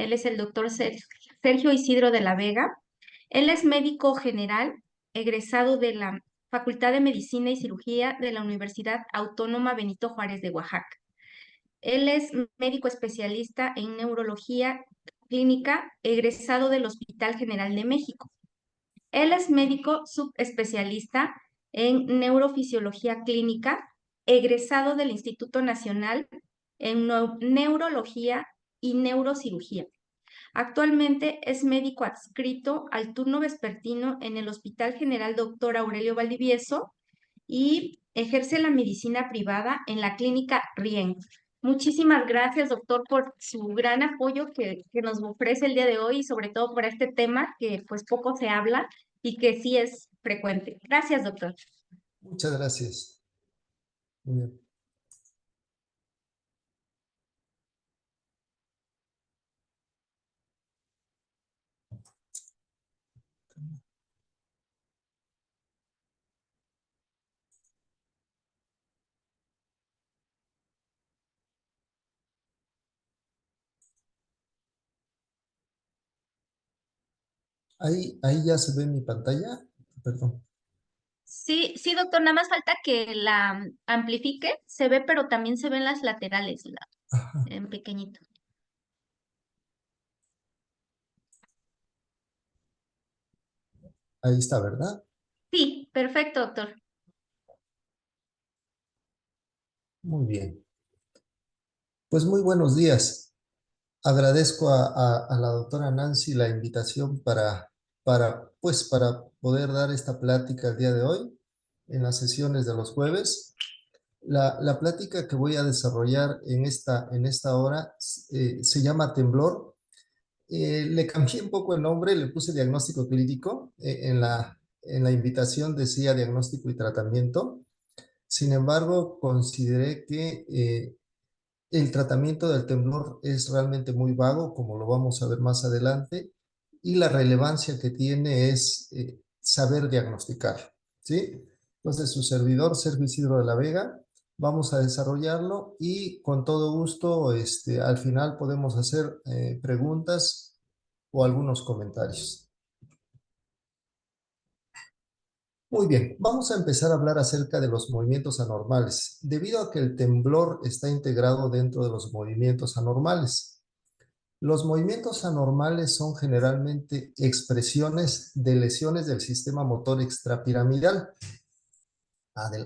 Él es el doctor Sergio Isidro de la Vega. Él es médico general, egresado de la Facultad de Medicina y Cirugía de la Universidad Autónoma Benito Juárez de Oaxaca. Él es médico especialista en neurología clínica, egresado del Hospital General de México. Él es médico subespecialista en neurofisiología clínica, egresado del Instituto Nacional en Neurología y Neurocirugía. Actualmente es médico adscrito al turno vespertino en el Hospital General Dr. Aurelio Valdivieso y ejerce la medicina privada en la clínica RIEN. Muchísimas gracias, doctor, por su gran apoyo que nos ofrece el día de hoy y sobre todo por este tema que pues poco se habla y que sí es frecuente. Gracias, doctor. Muchas gracias. Muy bien. Ahí ya se ve mi pantalla. Perdón. Sí, sí, doctor, nada más falta que la amplifique, se ve, pero también se ven las laterales, Ajá. en pequeñito. Ahí está, ¿verdad? Sí, perfecto, doctor. Muy bien. Pues muy buenos días. Agradezco a la doctora Nancy la invitación para poder dar esta plática el día de hoy en las sesiones de los jueves. La plática que voy a desarrollar en esta hora se llama temblor. Le cambié un poco el nombre, le puse diagnóstico clínico. En la invitación decía diagnóstico y tratamiento. Sin embargo, consideré que el tratamiento del temblor es realmente muy vago, como lo vamos a ver más adelante, y la relevancia que tiene es saber diagnosticar, ¿sí? Entonces, su servidor, Sergio Isidro de la Vega, vamos a desarrollarlo y con todo gusto, al final podemos hacer preguntas o algunos comentarios. Muy bien, vamos a empezar a hablar acerca de los movimientos anormales, debido a que el temblor está integrado dentro de los movimientos anormales. Los movimientos anormales son generalmente expresiones de lesiones del sistema motor extrapiramidal.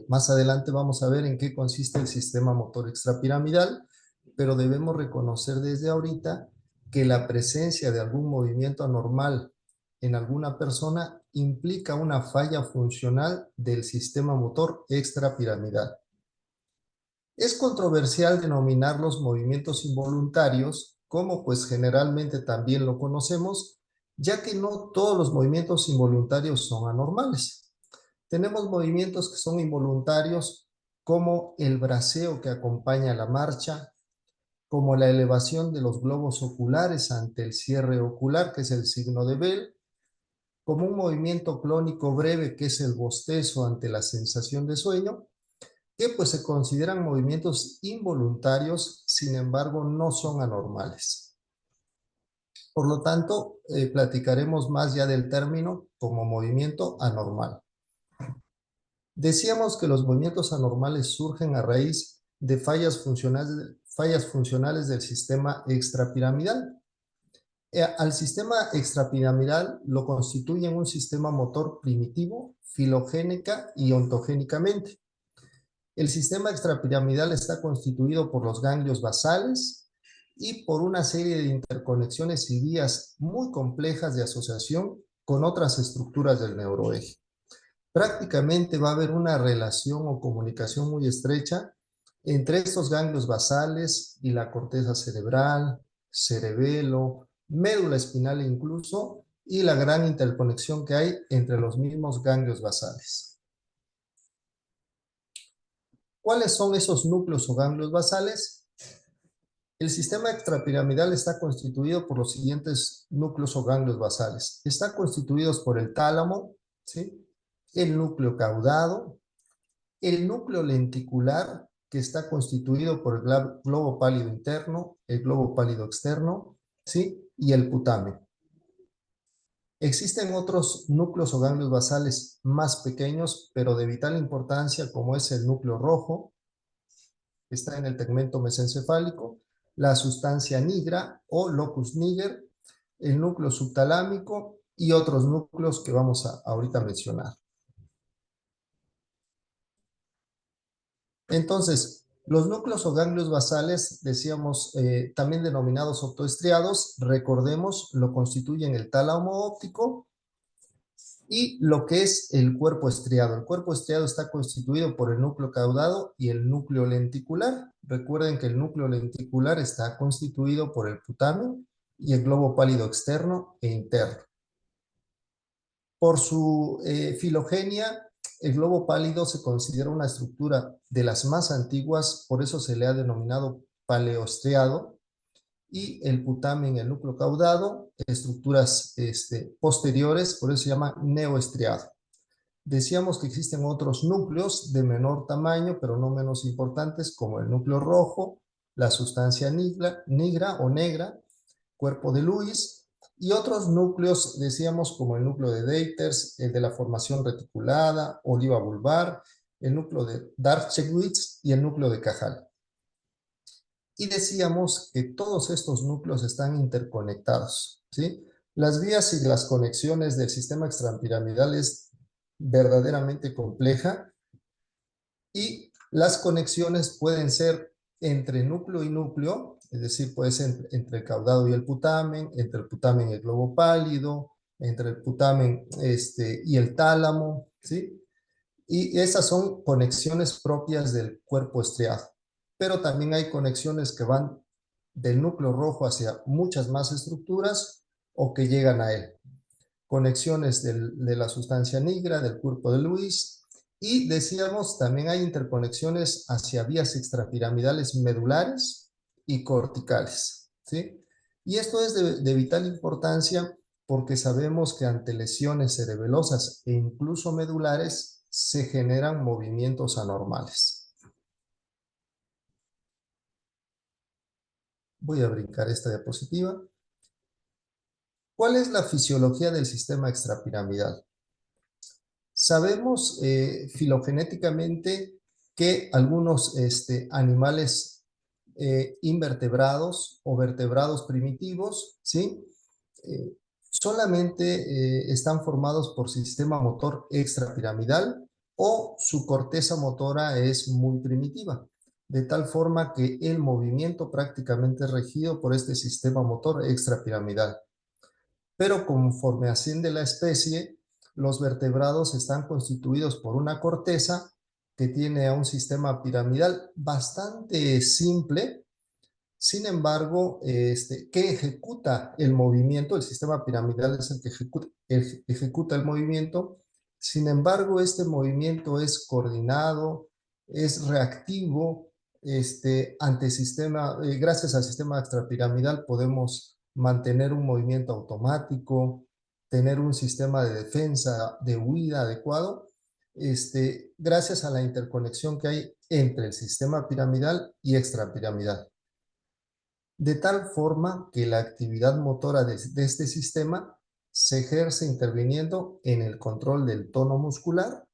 Más adelante vamos a ver en qué consiste el sistema motor extrapiramidal, pero debemos reconocer desde ahorita que la presencia de algún movimiento anormal en alguna persona implica una falla funcional del sistema motor extrapiramidal. Es controversial denominar los movimientos involuntarios, como pues generalmente también lo conocemos, ya que no todos los movimientos involuntarios son anormales. Tenemos movimientos que son involuntarios, como el braceo que acompaña la marcha, como la elevación de los globos oculares ante el cierre ocular, que es el signo de Bell, como un movimiento clónico breve, que es el bostezo ante la sensación de sueño, que pues se consideran movimientos involuntarios, sin embargo no son anormales. Por lo tanto, platicaremos más ya del término como movimiento anormal. Decíamos que los movimientos anormales surgen a raíz de fallas funcionales del sistema extrapiramidal. Al sistema extrapiramidal lo constituyen un sistema motor primitivo, filogénica y ontogénicamente. El sistema extrapiramidal está constituido por los ganglios basales y por una serie de interconexiones y vías muy complejas de asociación con otras estructuras del neuroeje. Prácticamente va a haber una relación o comunicación muy estrecha entre estos ganglios basales y la corteza cerebral, cerebelo, médula espinal incluso, y la gran interconexión que hay entre los mismos ganglios basales. ¿Cuáles son esos núcleos o ganglios basales? El sistema extrapiramidal está constituido por los siguientes núcleos o ganglios basales. Están constituidos por el tálamo, ¿sí? El núcleo caudado, el núcleo lenticular, que está constituido por el globo pálido interno, el globo pálido externo, ¿sí? Y el putamen. Existen otros núcleos o ganglios basales más pequeños, pero de vital importancia, como es el núcleo rojo, que está en el tegmento mesencefálico, la sustancia nigra o locus niger, el núcleo subtalámico y otros núcleos que vamos a ahorita mencionar. Entonces, los núcleos o ganglios basales, decíamos, también denominados optoestriados, recordemos, lo constituyen el tálamo óptico y lo que es el cuerpo estriado. El cuerpo estriado está constituido por el núcleo caudado y el núcleo lenticular. Recuerden que el núcleo lenticular está constituido por el putamen y el globo pálido externo e interno. Por su filogenia, el globo pálido se considera una estructura de las más antiguas, por eso se le ha denominado paleoestriado, y el putamen, el núcleo caudado, estructuras posteriores, por eso se llama neoestriado. Decíamos que existen otros núcleos de menor tamaño, pero no menos importantes, como el núcleo rojo, la sustancia negra o negra, cuerpo de Lewis, y otros núcleos, decíamos, como el núcleo de Deiters, el de la formación reticulada, oliva vulvar, el núcleo de Darchewitz y el núcleo de Cajal. Y decíamos que todos estos núcleos están interconectados, ¿sí? Las vías y las conexiones del sistema extrapiramidal es verdaderamente compleja y las conexiones pueden ser entre núcleo y núcleo, es decir, puede ser entre el caudado y el putamen, entre el putamen y el globo pálido, entre el putamen y el tálamo, ¿sí? Y esas son conexiones propias del cuerpo estriado. Pero también hay conexiones que van del núcleo rojo hacia muchas más estructuras o que llegan a él. Conexiones de la sustancia negra, del cuerpo de Lewis, y decíamos también hay interconexiones hacia vías extrapiramidales medulares y corticales, ¿sí? Y esto es de vital importancia porque sabemos que ante lesiones cerebelosas e incluso medulares se generan movimientos anormales. Voy a brincar esta diapositiva. ¿Cuál es la fisiología del sistema extrapiramidal? Sabemos filogenéticamente que algunos animales invertebrados o vertebrados primitivos, ¿sí? Solamente están formados por sistema motor extrapiramidal o su corteza motora es muy primitiva, de tal forma que el movimiento prácticamente es regido por este sistema motor extrapiramidal. Pero conforme asciende la especie, los vertebrados están constituidos por una corteza que tiene a un sistema piramidal bastante simple, sin embargo, que ejecuta el movimiento. El sistema piramidal es el que ejecuta el movimiento. Sin embargo, este movimiento es coordinado, es reactivo. Gracias al sistema extrapiramidal podemos mantener un movimiento automático, tener un sistema de defensa, de huida adecuado, gracias a la interconexión que hay entre el sistema piramidal y extrapiramidal. De tal forma que la actividad motora de este sistema se ejerce interviniendo en el control del tono muscular,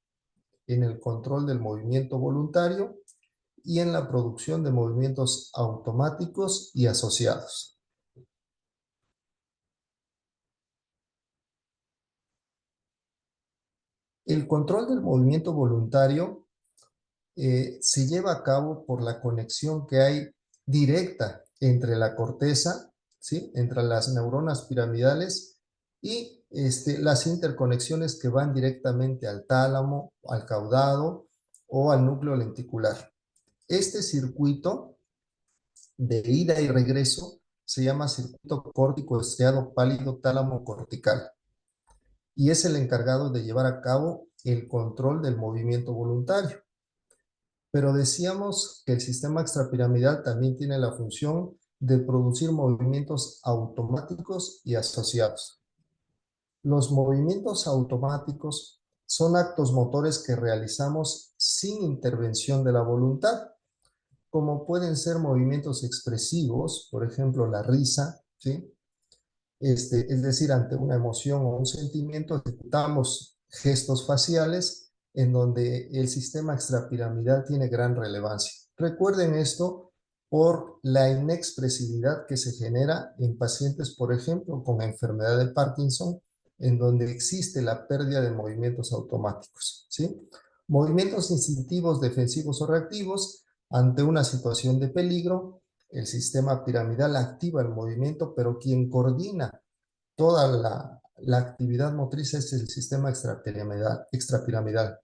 en el control del movimiento voluntario y en la producción de movimientos automáticos y asociados. El control del movimiento voluntario se lleva a cabo por la conexión que hay directa entre la corteza, ¿sí? Entre las neuronas piramidales y las interconexiones que van directamente al tálamo, al caudado o al núcleo lenticular. Este circuito de ida y regreso se llama circuito córtico estriado pálido tálamo cortical y es el encargado de llevar a cabo el control del movimiento voluntario. Pero decíamos que el sistema extrapiramidal también tiene la función de producir movimientos automáticos y asociados. Los movimientos automáticos son actos motores que realizamos sin intervención de la voluntad, como pueden ser movimientos expresivos, por ejemplo, la risa, ¿sí? es decir, ante una emoción o un sentimiento, ejecutamos gestos faciales en donde el sistema extrapiramidal tiene gran relevancia. Recuerden esto por la inexpresividad que se genera en pacientes, por ejemplo, con enfermedad de Parkinson, en donde existe la pérdida de movimientos automáticos, ¿sí? Movimientos instintivos, defensivos o reactivos ante una situación de peligro. El sistema piramidal activa el movimiento, pero quien coordina toda la actividad motriz es el sistema extrapiramidal.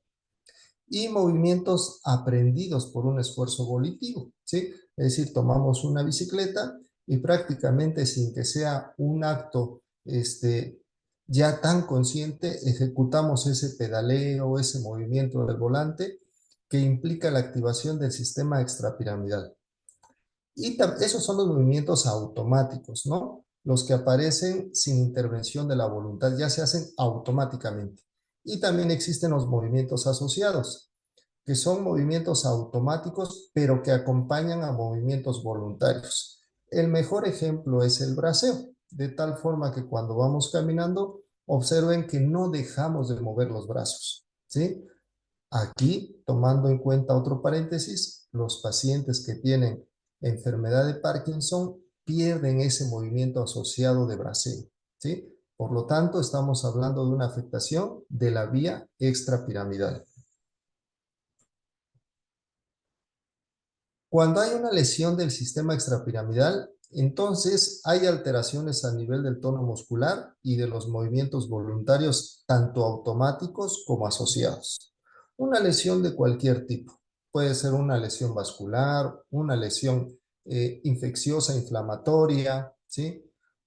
Y movimientos aprendidos por un esfuerzo volitivo, ¿sí? Es decir, tomamos una bicicleta y prácticamente sin que sea un acto ya tan consciente, ejecutamos ese pedaleo, ese movimiento del volante que implica la activación del sistema extrapiramidal. Y esos son los movimientos automáticos, ¿no? Los que aparecen sin intervención de la voluntad, ya se hacen automáticamente. Y también existen los movimientos asociados, que son movimientos automáticos, pero que acompañan a movimientos voluntarios. El mejor ejemplo es el braceo, de tal forma que cuando vamos caminando, observen que no dejamos de mover los brazos, ¿sí? Aquí, tomando en cuenta otro paréntesis, los pacientes que tienen enfermedad de Parkinson pierden ese movimiento asociado de braceo, ¿sí? Por lo tanto, estamos hablando de una afectación de la vía extrapiramidal. Cuando hay una lesión del sistema extrapiramidal, entonces hay alteraciones a nivel del tono muscular y de los movimientos voluntarios, tanto automáticos como asociados. Una lesión de cualquier tipo. Puede ser una lesión vascular, una lesión infecciosa, inflamatoria, ¿sí?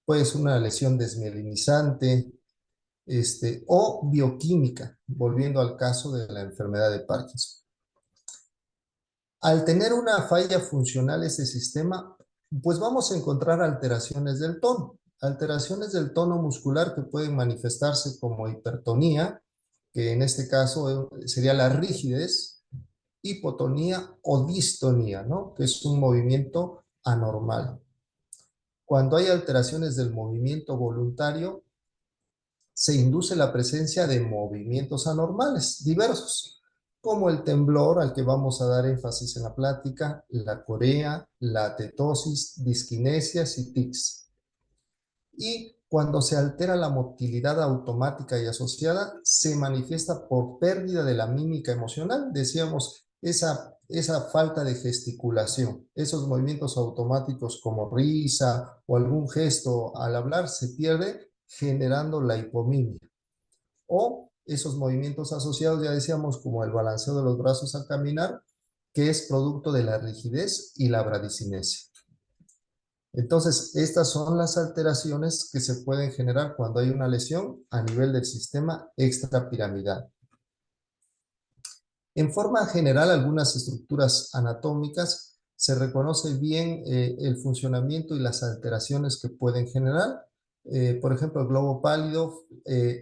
Puede ser una lesión desmielinizante, o bioquímica, volviendo al caso de la enfermedad de Parkinson. Al tener una falla funcional ese sistema, pues vamos a encontrar alteraciones del tono muscular que pueden manifestarse como hipertonía, que en este caso sería la rigidez, hipotonía o distonía, ¿no? Que es un movimiento anormal. Cuando hay alteraciones del movimiento voluntario, se induce la presencia de movimientos anormales diversos, como el temblor al que vamos a dar énfasis en la plática, la corea, la atetosis, disquinesias y tics. Y cuando se altera la motilidad automática y asociada, se manifiesta por pérdida de la mímica emocional. Decíamos, esa falta de gesticulación, esos movimientos automáticos como risa o algún gesto al hablar se pierde generando la hipomimia. O esos movimientos asociados, ya decíamos, como el balanceo de los brazos al caminar, que es producto de la rigidez y la bradicinesia. Entonces, estas son las alteraciones que se pueden generar cuando hay una lesión a nivel del sistema extrapiramidal. En forma general, algunas estructuras anatómicas se reconoce bien el funcionamiento y las alteraciones que pueden generar. Por ejemplo, el globo pálido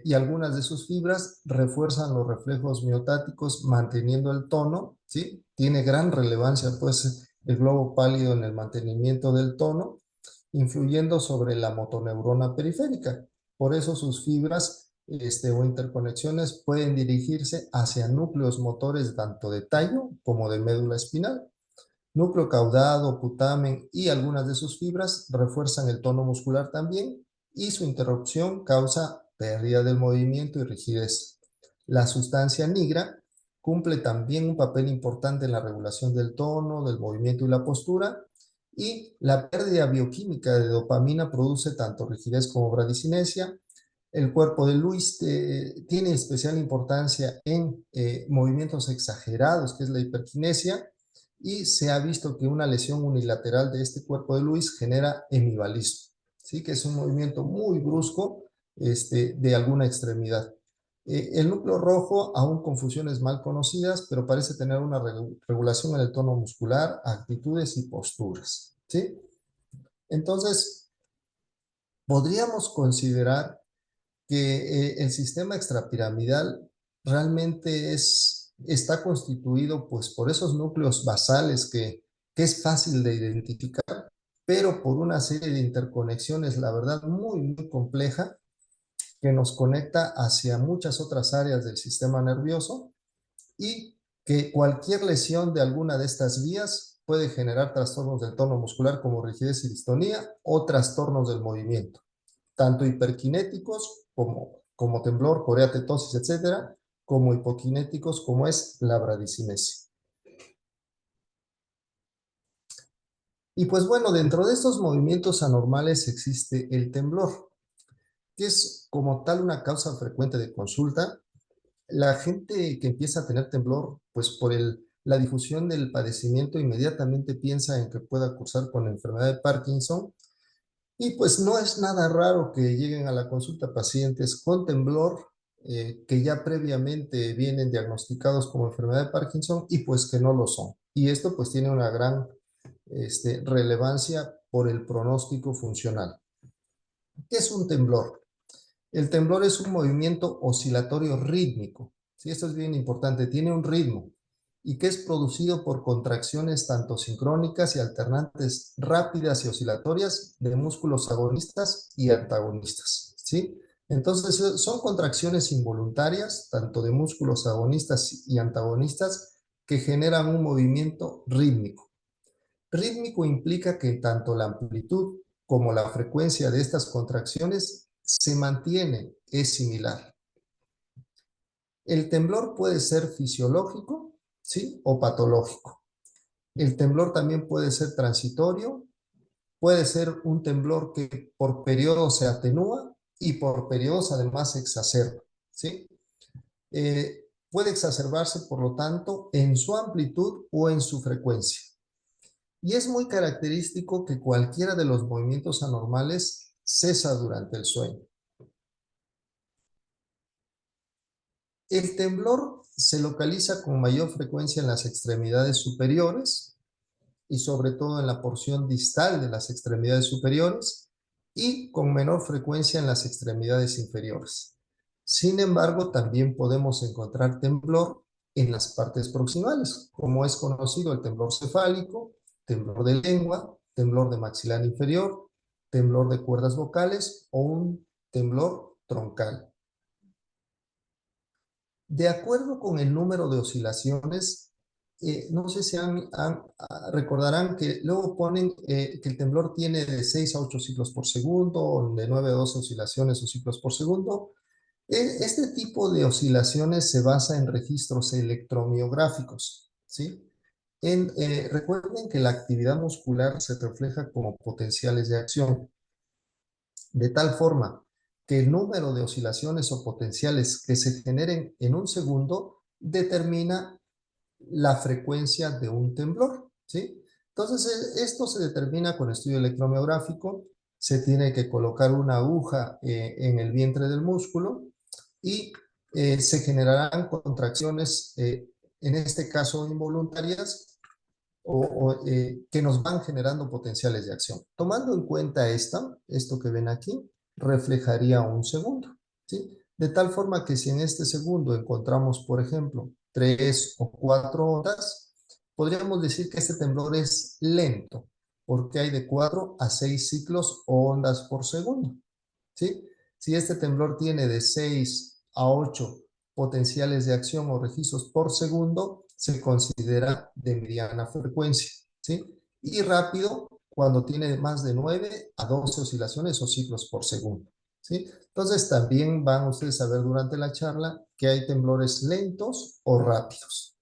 y algunas de sus fibras refuerzan los reflejos miotáticos manteniendo el tono, ¿sí? Tiene gran relevancia, pues, el globo pálido en el mantenimiento del tono, influyendo sobre la motoneurona periférica. Por eso sus fibras o interconexiones pueden dirigirse hacia núcleos motores tanto de tallo como de médula espinal. Núcleo caudado, putamen y algunas de sus fibras refuerzan el tono muscular también y su interrupción causa pérdida del movimiento y rigidez. La sustancia nigra cumple también un papel importante en la regulación del tono, del movimiento y la postura, y la pérdida bioquímica de dopamina produce tanto rigidez como bradicinesia. El cuerpo de Lewis tiene especial importancia en movimientos exagerados, que es la hiperquinesia, y se ha visto que una lesión unilateral de este cuerpo de Lewis genera hemivalismo, ¿sí? Que es un movimiento muy brusco de alguna extremidad. El núcleo rojo, aún con fusiones mal conocidas, pero parece tener una regulación en el tono muscular, actitudes y posturas, ¿sí? Entonces, podríamos considerar que el sistema extrapiramidal realmente está constituido pues por esos núcleos basales que es fácil de identificar pero por una serie de interconexiones, la verdad, muy compleja, que nos conecta hacia muchas otras áreas del sistema nervioso y que cualquier lesión de alguna de estas vías puede generar trastornos del tono muscular como rigidez y distonía o trastornos del movimiento, tanto hiperkinéticos como temblor, coreatetosis, etcétera, como hipokinéticos como es la bradicinesia. Y pues bueno, dentro de estos movimientos anormales existe el temblor, que es como tal una causa frecuente de consulta. La gente que empieza a tener temblor, pues por la difusión del padecimiento, inmediatamente piensa en que pueda cursar con la enfermedad de Parkinson. Y pues no es nada raro que lleguen a la consulta pacientes con temblor, que ya previamente vienen diagnosticados como enfermedad de Parkinson y pues que no lo son. Y esto pues tiene una gran relevancia por el pronóstico funcional. ¿Qué es un temblor? El temblor es un movimiento oscilatorio rítmico. ¿Sí? Esto es bien importante, tiene un ritmo y que es producido por contracciones tanto sincrónicas y alternantes rápidas y oscilatorias de músculos agonistas y antagonistas. ¿Sí? Entonces son contracciones involuntarias, tanto de músculos agonistas y antagonistas, que generan un movimiento rítmico. Rítmico implica que tanto la amplitud como la frecuencia de estas contracciones se mantiene, es similar. El temblor puede ser fisiológico, ¿sí? O patológico. El temblor también puede ser transitorio, puede ser un temblor que por periodos se atenúa y por periodos además se exacerba, ¿sí? Puede exacerbarse, por lo tanto, en su amplitud o en su frecuencia. Y es muy característico que cualquiera de los movimientos anormales cesa durante el sueño. El temblor se localiza con mayor frecuencia en las extremidades superiores y sobre todo en la porción distal de las extremidades superiores y con menor frecuencia en las extremidades inferiores. Sin embargo, también podemos encontrar temblor en las partes proximales, como es conocido el temblor cefálico, temblor de lengua, temblor de maxilar inferior, temblor de cuerdas vocales o un temblor troncal. De acuerdo con el número de oscilaciones, no sé si recordarán que luego ponen que el temblor tiene de 6 a 8 ciclos por segundo, o de 9 a 12 oscilaciones o ciclos por segundo. Este tipo de oscilaciones se basa en registros electromiográficos, ¿sí? Recuerden que la actividad muscular se refleja como potenciales de acción, de tal forma que el número de oscilaciones o potenciales que se generen en un segundo determina la frecuencia de un temblor, ¿sí? Entonces, esto se determina con estudio electromiográfico, se tiene que colocar una aguja en el vientre del músculo y se generarán contracciones, en este caso involuntarias, que nos van generando potenciales de acción. Tomando en cuenta esto que ven aquí, reflejaría un segundo, ¿sí? De tal forma que si en este segundo encontramos, por ejemplo, 3 o 4 ondas, podríamos decir que este temblor es lento, porque hay de 4 a 6 ciclos o ondas por segundo, ¿sí? Si este temblor tiene de 6 a 8 potenciales de acción o registros por segundo, se considera de mediana frecuencia, ¿sí? Y rápido cuando tiene más de 9 a 12 oscilaciones o ciclos por segundo, ¿sí? Entonces también van ustedes a ver durante la charla que hay temblores lentos o rápidos.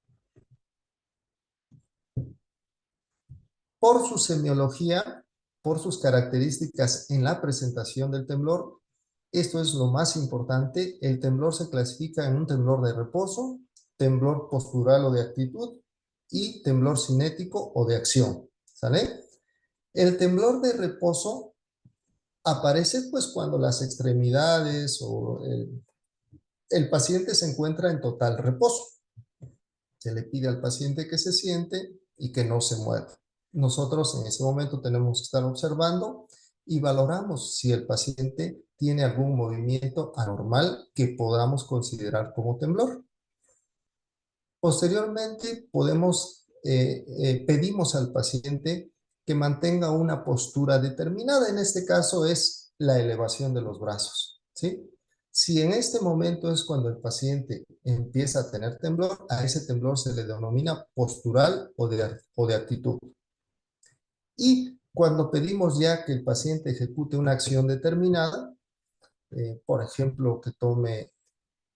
Por su semiología, por sus características en la presentación del temblor, esto es lo más importante, el temblor se clasifica en un temblor de reposo, temblor postural o de actitud y temblor cinético o de acción, ¿sale? El temblor de reposo aparece pues cuando las extremidades o el paciente se encuentra en total reposo. Se le pide al paciente que se siente y que no se mueva. Nosotros en ese momento tenemos que estar observando y valoramos si el paciente tiene algún movimiento anormal que podamos considerar como temblor. Posteriormente pedimos al paciente que mantenga una postura determinada. En este caso es la elevación de los brazos, ¿sí? Si en este momento es cuando el paciente empieza a tener temblor, a ese temblor se le denomina postural o de actitud. Y cuando pedimos ya que el paciente ejecute una acción determinada, por ejemplo, que tome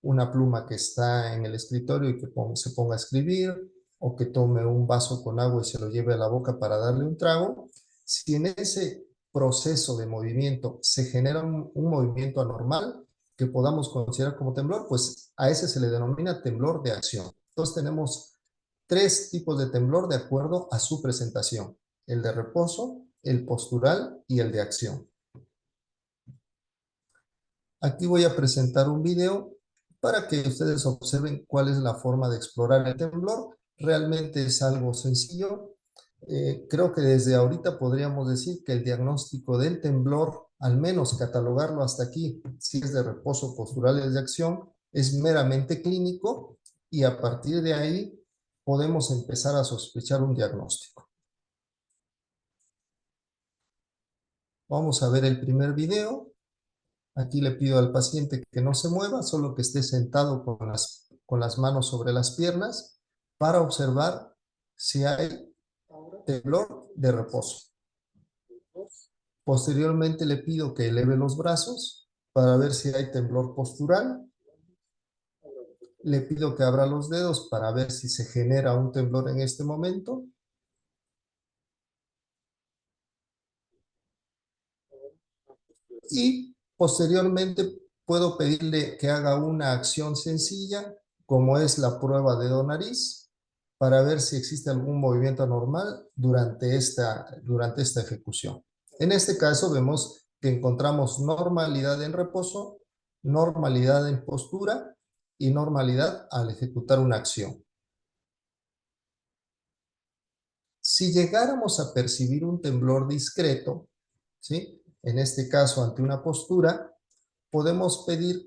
una pluma que está en el escritorio y que se ponga a escribir, o que tome un vaso con agua y se lo lleve a la boca para darle un trago, si en ese proceso de movimiento se genera un movimiento anormal que podamos considerar como temblor, pues a ese se le denomina temblor de acción. Entonces tenemos tres tipos de temblor de acuerdo a su presentación: el de reposo, el postural y el de acción. Aquí voy a presentar un video para que ustedes observen cuál es la forma de explorar el temblor. Realmente es algo sencillo. Creo que desde ahorita podríamos decir que el diagnóstico del temblor, al menos catalogarlo hasta aquí, si es de reposo, postural, es de acción, es meramente clínico, y a partir de ahí podemos empezar a sospechar un diagnóstico. Vamos a ver el primer video. Aquí le pido al paciente que no se mueva, solo que esté sentado con las manos sobre las piernas para observar si hay temblor de reposo. Posteriormente le pido que eleve los brazos para ver si hay temblor postural. Le pido que abra los dedos para ver si se genera un temblor en este momento. Y posteriormente puedo pedirle que haga una acción sencilla, como es la prueba dedo-nariz, para ver si existe algún movimiento anormal durante esta ejecución. En este caso vemos que encontramos normalidad en reposo, normalidad en postura y normalidad al ejecutar una acción. Si llegáramos a percibir un temblor discreto, ¿sí?, en este caso ante una postura, podemos pedir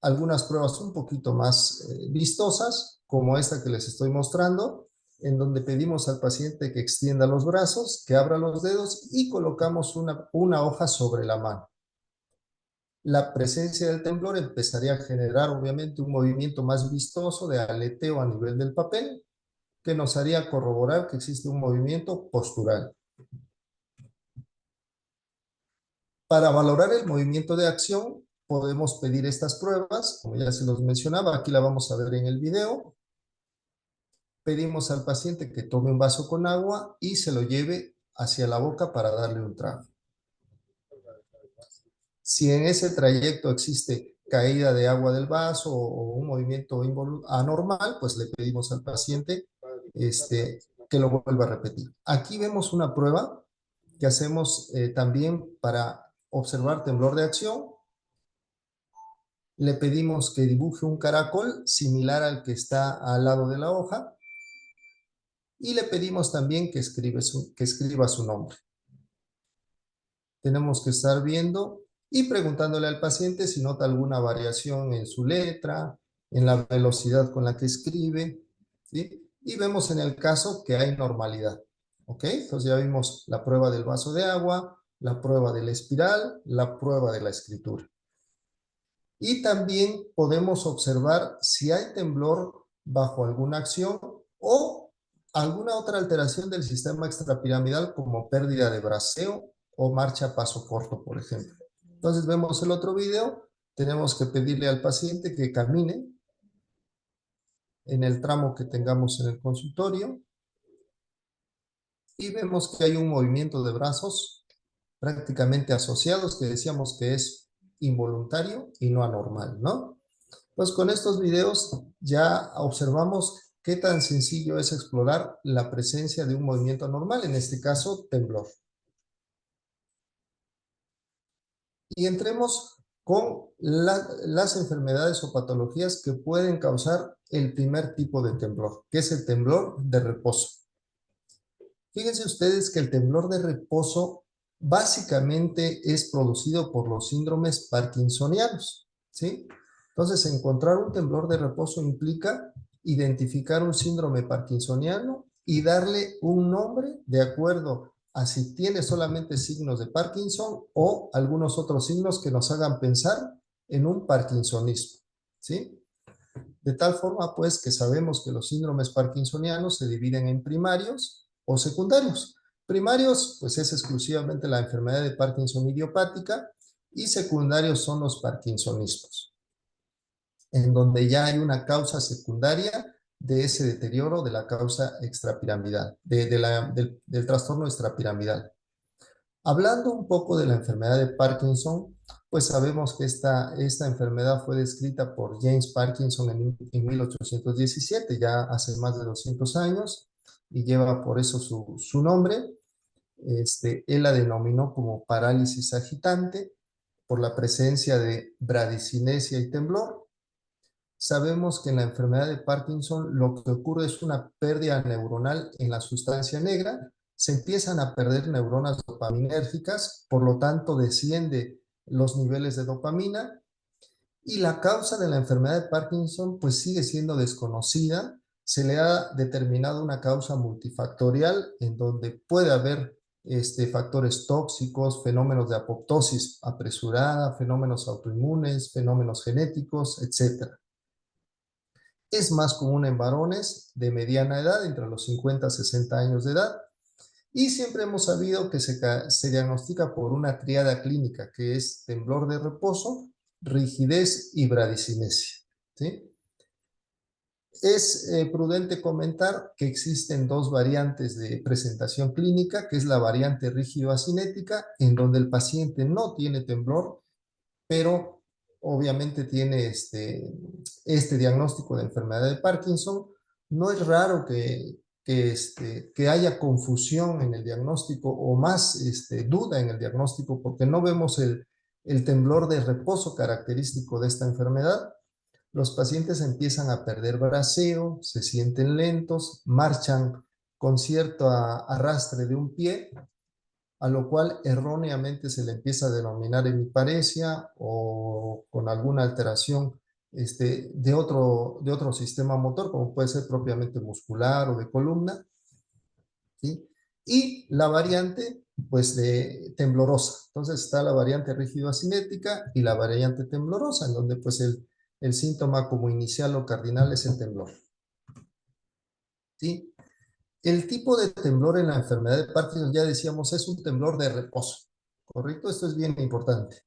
algunas pruebas un poquito más vistosas, como esta que les estoy mostrando, en donde pedimos al paciente que extienda los brazos, que abra los dedos y colocamos una hoja sobre la mano. La presencia del temblor empezaría a generar obviamente un movimiento más vistoso de aleteo a nivel del papel, que nos haría corroborar que existe un movimiento postural. Para valorar el movimiento de acción, podemos pedir estas pruebas, como ya se los mencionaba, aquí la vamos a ver en el video. Pedimos al paciente que tome un vaso con agua y se lo lleve hacia la boca para darle un trago. Si en ese trayecto existe caída de agua del vaso o un movimiento anormal, pues le pedimos al paciente que lo vuelva a repetir. Aquí vemos una prueba que hacemos también para observar temblor de acción. Le pedimos que dibuje un caracol similar al que está al lado de la hoja y le pedimos también que escriba su nombre. Tenemos que estar viendo y preguntándole al paciente si nota alguna variación en su letra, en la velocidad con la que escribe, ¿sí? Y vemos en el caso que hay normalidad, ¿ok? Entonces ya vimos la prueba del vaso de agua, la prueba de la espiral, la prueba de la escritura. Y también podemos observar si hay temblor bajo alguna acción o alguna otra alteración del sistema extrapiramidal, como pérdida de braceo o marcha a paso corto, por ejemplo. Entonces vemos el otro video. Tenemos que pedirle al paciente que camine en el tramo que tengamos en el consultorio y vemos que hay un movimiento de brazos prácticamente asociados, que decíamos que es involuntario y no anormal, ¿no? Pues con estos videos ya observamos qué tan sencillo es explorar la presencia de un movimiento anormal, en este caso temblor. Y entremos con las enfermedades o patologías que pueden causar el primer tipo de temblor, que es el temblor de reposo. Fíjense ustedes que el temblor de reposo básicamente es producido por los síndromes parkinsonianos, ¿sí? Entonces, encontrar un temblor de reposo implica identificar un síndrome parkinsoniano y darle un nombre de acuerdo a si tiene solamente signos de Parkinson o algunos otros signos que nos hagan pensar en un parkinsonismo, ¿sí? De tal forma, pues, que sabemos que los síndromes parkinsonianos se dividen en primarios o secundarios. Primarios, pues, es exclusivamente la enfermedad de Parkinson idiopática, y secundarios son los parkinsonismos, en donde ya hay una causa secundaria de ese deterioro de la causa extrapiramidal, del trastorno extrapiramidal. Hablando un poco de la enfermedad de Parkinson, pues sabemos que esta enfermedad fue descrita por James Parkinson en 1817, ya hace más de 200 años, y lleva por eso su nombre. Él la denominó como parálisis agitante por la presencia de bradicinesia y temblor. Sabemos que en la enfermedad de Parkinson lo que ocurre es una pérdida neuronal en la sustancia negra. Se empiezan a perder neuronas dopaminérgicas, por lo tanto desciende los niveles de dopamina, y la causa de la enfermedad de Parkinson pues sigue siendo desconocida. Se le ha determinado una causa multifactorial en donde puede haber factores tóxicos, fenómenos de apoptosis apresurada, fenómenos autoinmunes, fenómenos genéticos, etc. Es más común en varones de mediana edad, entre los 50 y 60 años de edad, y siempre hemos sabido que se diagnostica por una tríada clínica, que es temblor de reposo, rigidez y bradicinesia, ¿sí? Es prudente comentar que existen dos variantes de presentación clínica, que es la variante rígido-acinética, en donde el paciente no tiene temblor, pero obviamente tiene este diagnóstico de enfermedad de Parkinson. No es raro que haya confusión en el diagnóstico o más duda en el diagnóstico, porque no vemos el temblor de reposo característico de esta enfermedad. Los pacientes empiezan a perder braceo, se sienten lentos, marchan con cierto arrastre de un pie, a lo cual erróneamente se le empieza a denominar hemiparesia o con alguna alteración de otro sistema motor, como puede ser propiamente muscular o de columna, ¿sí? Y la variante, pues, de temblorosa. Entonces está la variante rígido-acinética y la variante temblorosa, en donde pues el síntoma como inicial o cardinal es el temblor, ¿sí? El tipo de temblor en la enfermedad de Parkinson, ya decíamos, es un temblor de reposo, ¿correcto? Esto es bien importante.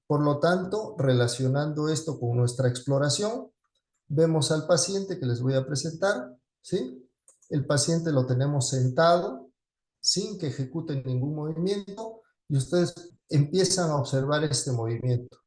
Por lo tanto, relacionando esto con nuestra exploración, vemos al paciente que les voy a presentar, ¿sí? El paciente lo tenemos sentado, sin que ejecute ningún movimiento, y ustedes empiezan a observar este movimiento.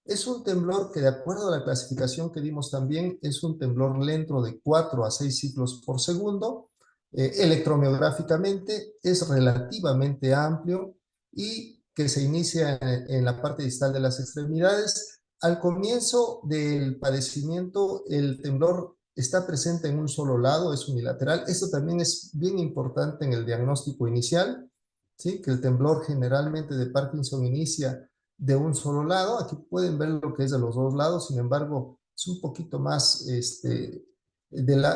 Es un temblor que, de acuerdo a la clasificación que dimos también, es un temblor lento de 4 a 6 ciclos por segundo. Electromiográficamente es relativamente amplio y que se inicia en la parte distal de las extremidades. Al comienzo del padecimiento, el temblor está presente en un solo lado, es unilateral. Esto también es bien importante en el diagnóstico inicial, ¿sí? Que el temblor generalmente de Parkinson inicia de un solo lado. Aquí pueden ver lo que es de los dos lados, sin embargo, es un poquito más,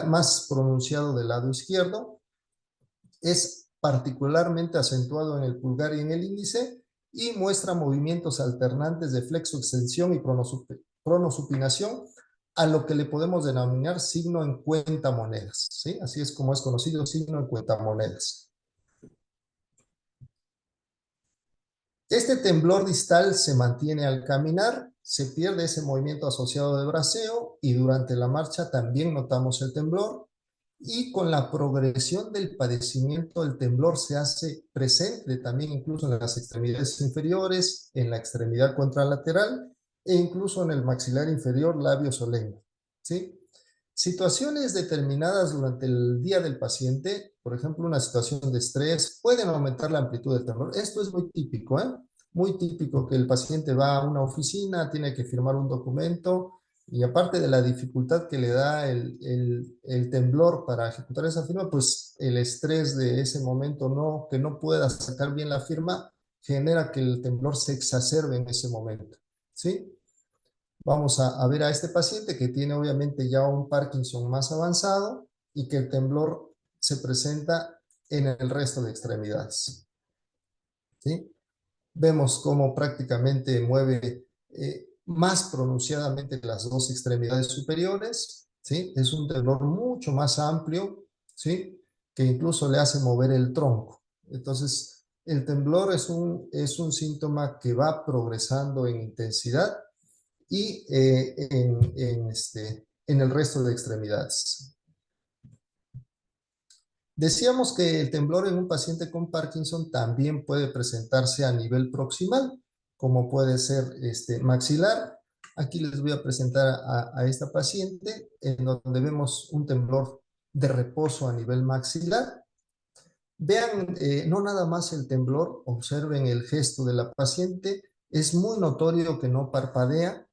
más pronunciado del lado izquierdo. Es particularmente acentuado en el pulgar y en el índice, y muestra movimientos alternantes de flexo-extensión y pronosupinación, a lo que le podemos denominar signo en cuentamonedas, ¿sí? Así es como es conocido, signo en cuentamonedas. Este temblor distal se mantiene al caminar, se pierde ese movimiento asociado de braceo, y durante la marcha también notamos el temblor, y con la progresión del padecimiento el temblor se hace presente también incluso en las extremidades inferiores, en la extremidad contralateral e incluso en el maxilar inferior, labios o lengua, ¿sí? Situaciones determinadas durante el día del paciente, por ejemplo, una situación de estrés, pueden aumentar la amplitud del temblor. Esto es muy típico, ¿eh? Muy típico, que el paciente va a una oficina, tiene que firmar un documento, y aparte de la dificultad que le da el temblor para ejecutar esa firma, pues el estrés de ese momento, que no pueda sacar bien la firma, genera que el temblor se exacerbe en ese momento, ¿sí? Vamos a ver a este paciente que tiene obviamente ya un Parkinson más avanzado y que el temblor se presenta en el resto de extremidades. ¿sí? Vemos cómo prácticamente mueve más pronunciadamente las dos extremidades superiores, ¿sí? Es un temblor mucho más amplio, ¿sí? Que incluso le hace mover el tronco. Entonces, el temblor es un síntoma que va progresando en intensidad y en el resto de extremidades. Decíamos que el temblor en un paciente con Parkinson también puede presentarse a nivel proximal, como puede ser maxilar. Aquí les voy a presentar a esta paciente, en donde vemos un temblor de reposo a nivel maxilar. Vean, no nada más el temblor, observen el gesto de la paciente. Es muy notorio que no parpadea,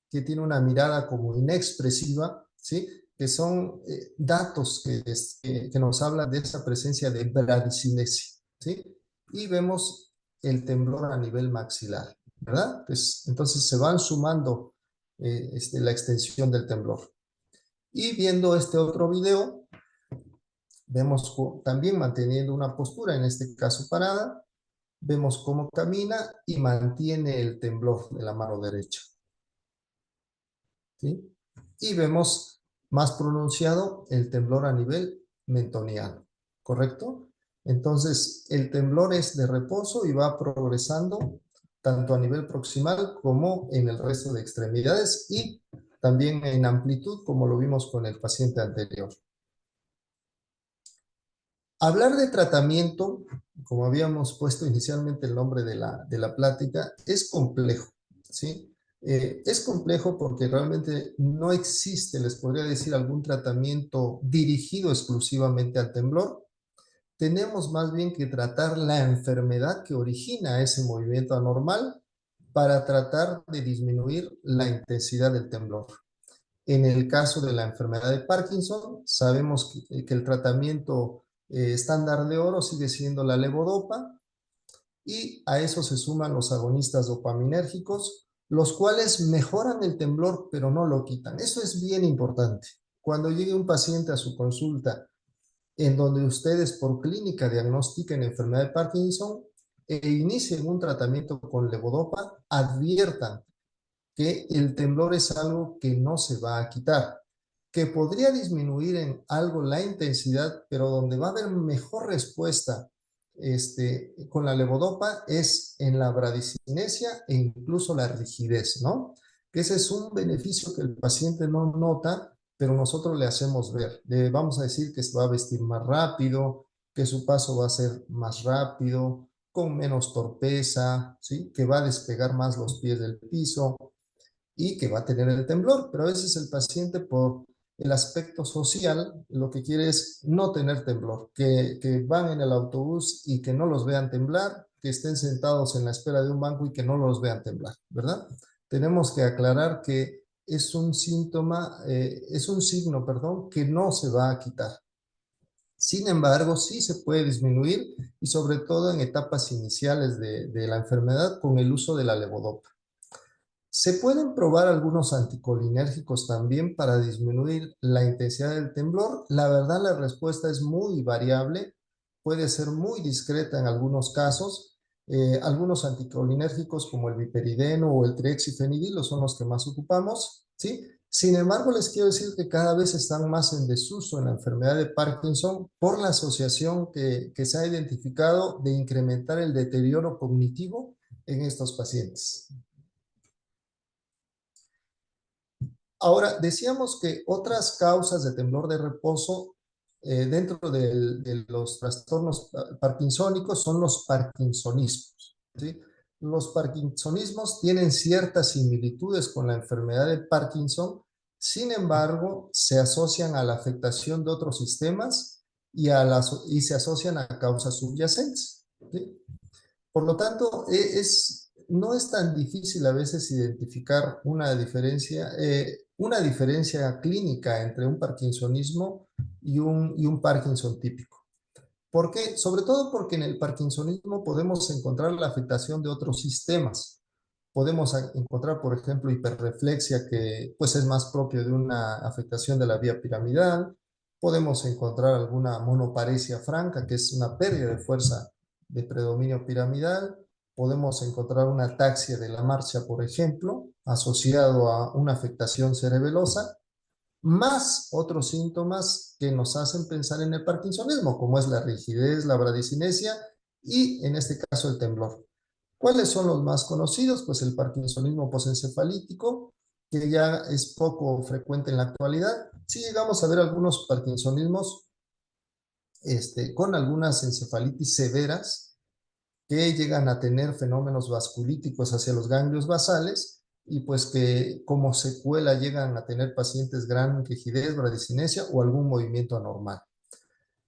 que tiene una mirada como inexpresiva, ¿sí? Que son datos que nos hablan de esa presencia de bradicinesia, ¿sí? Y vemos el temblor a nivel maxilar, ¿verdad? Pues, entonces se van sumando la extensión del temblor. Y viendo este otro video, vemos también manteniendo una postura, en este caso parada, vemos cómo camina y mantiene el temblor de la mano derecha, ¿sí? Y vemos más pronunciado el temblor a nivel mentoniano, ¿correcto? Entonces, el temblor es de reposo y va progresando tanto a nivel proximal como en el resto de extremidades y también en amplitud, como lo vimos con el paciente anterior. Hablar de tratamiento, como habíamos puesto inicialmente el nombre de la plática, es complejo, ¿sí? Es complejo porque realmente no existe, les podría decir, algún tratamiento dirigido exclusivamente al temblor. Tenemos más bien que tratar la enfermedad que origina ese movimiento anormal para tratar de disminuir la intensidad del temblor. En el caso de la enfermedad de Parkinson, sabemos que el tratamiento estándar de oro sigue siendo la levodopa y a eso se suman los agonistas dopaminérgicos, los cuales mejoran el temblor pero no lo quitan. Eso es bien importante. Cuando llegue un paciente a su consulta en donde ustedes por clínica diagnostiquen enfermedad de Parkinson e inicien un tratamiento con levodopa, adviertan que el temblor es algo que no se va a quitar, que podría disminuir en algo la intensidad, pero donde va a haber mejor respuesta con la levodopa es en la bradicinesia e incluso la rigidez, ¿no? Que ese es un beneficio que el paciente no nota, pero nosotros le hacemos ver. Le vamos a decir que se va a vestir más rápido, que su paso va a ser más rápido, con menos torpeza, ¿sí? Que va a despegar más los pies del piso, y que va a tener el temblor, pero a veces el paciente por el aspecto social lo que quiere es no tener temblor, que van en el autobús y que no los vean temblar, que estén sentados en la espera de un banco y que no los vean temblar, ¿verdad? Tenemos que aclarar que es un síntoma, es un signo, perdón, que no se va a quitar. Sin embargo, sí se puede disminuir y sobre todo en etapas iniciales de la enfermedad con el uso de la levodopa. Se pueden probar algunos anticolinérgicos también para disminuir la intensidad del temblor. La verdad, la respuesta es muy variable, puede ser muy discreta en algunos casos. Algunos anticolinérgicos como el viperideno o el triexifenidilo son los que más ocupamos, ¿sí? Sin embargo, les quiero decir que cada vez están más en desuso en la enfermedad de Parkinson por la asociación que se ha identificado de incrementar el deterioro cognitivo en estos pacientes. Ahora, decíamos que otras causas de temblor de reposo dentro de los trastornos parkinsónicos son los parkinsonismos, ¿sí? Los parkinsonismos tienen ciertas similitudes con la enfermedad de Parkinson, sin embargo, se asocian a la afectación de otros sistemas y se asocian a causas subyacentes, ¿sí? Por lo tanto, no es tan difícil a veces identificar una diferencia clínica entre un parkinsonismo y un Parkinson típico. ¿Por qué? Sobre todo porque en el parkinsonismo podemos encontrar la afectación de otros sistemas. Podemos encontrar, por ejemplo, hiperreflexia, que pues es más propio de una afectación de la vía piramidal. Podemos encontrar alguna monoparesia franca, que es una pérdida de fuerza de predominio piramidal. Podemos encontrar una ataxia de la marcha, por ejemplo, asociado a una afectación cerebelosa, más otros síntomas que nos hacen pensar en el parkinsonismo, como es la rigidez, la bradicinesia y, en este caso, el temblor. ¿Cuáles son los más conocidos? Pues el parkinsonismo posencefalítico, que ya es poco frecuente en la actualidad. Sí llegamos a ver algunos parkinsonismos con algunas encefalitis severas que llegan a tener fenómenos vasculíticos hacia los ganglios basales y pues que como secuela llegan a tener pacientes gran rigidez, bradicinesia o algún movimiento anormal.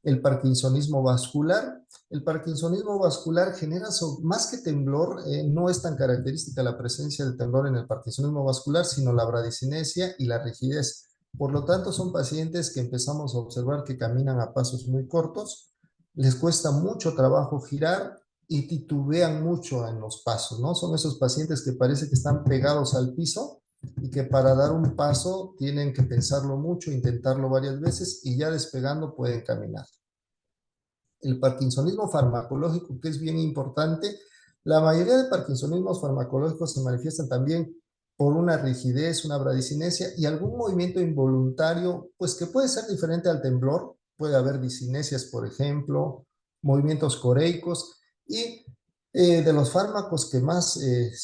El parkinsonismo vascular. El parkinsonismo vascular genera, más que temblor, no es tan característica la presencia del temblor en el parkinsonismo vascular, sino la bradicinesia y la rigidez. Por lo tanto, son pacientes que empezamos a observar que caminan a pasos muy cortos, les cuesta mucho trabajo girar y titubean mucho en los pasos, ¿no? Son esos pacientes que parece que están pegados al piso y que para dar un paso tienen que pensarlo mucho, intentarlo varias veces y ya despegando pueden caminar. El parkinsonismo farmacológico, que es bien importante, la mayoría de parkinsonismos farmacológicos se manifiestan también por una rigidez, una bradicinesia y algún movimiento involuntario, pues que puede ser diferente al temblor. Puede haber disinesias, por ejemplo, movimientos coreicos y de los fármacos que más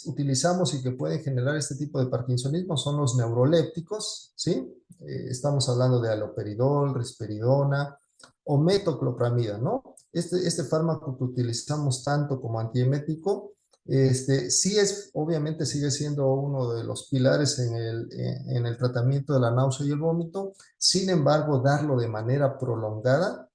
utilizamos y que pueden generar este tipo de parkinsonismo son los neurolépticos, ¿sí? Estamos hablando de haloperidol, risperidona o metoclopramida, ¿no? Este fármaco que utilizamos tanto como antiemético, sí es, obviamente sigue siendo uno de los pilares en el tratamiento de la náusea y el vómito. Sin embargo, darlo de manera prolongada,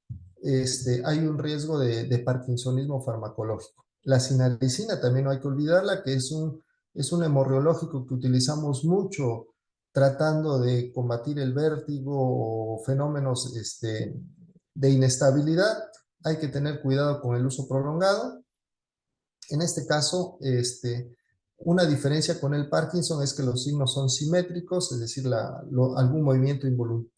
hay un riesgo de parkinsonismo farmacológico. La sinaricina también no hay que olvidarla, que es un hemorreológico que utilizamos mucho tratando de combatir el vértigo o fenómenos de inestabilidad. Hay que tener cuidado con el uso prolongado. En este caso, una diferencia con el Parkinson es que los signos son simétricos, es decir, algún movimiento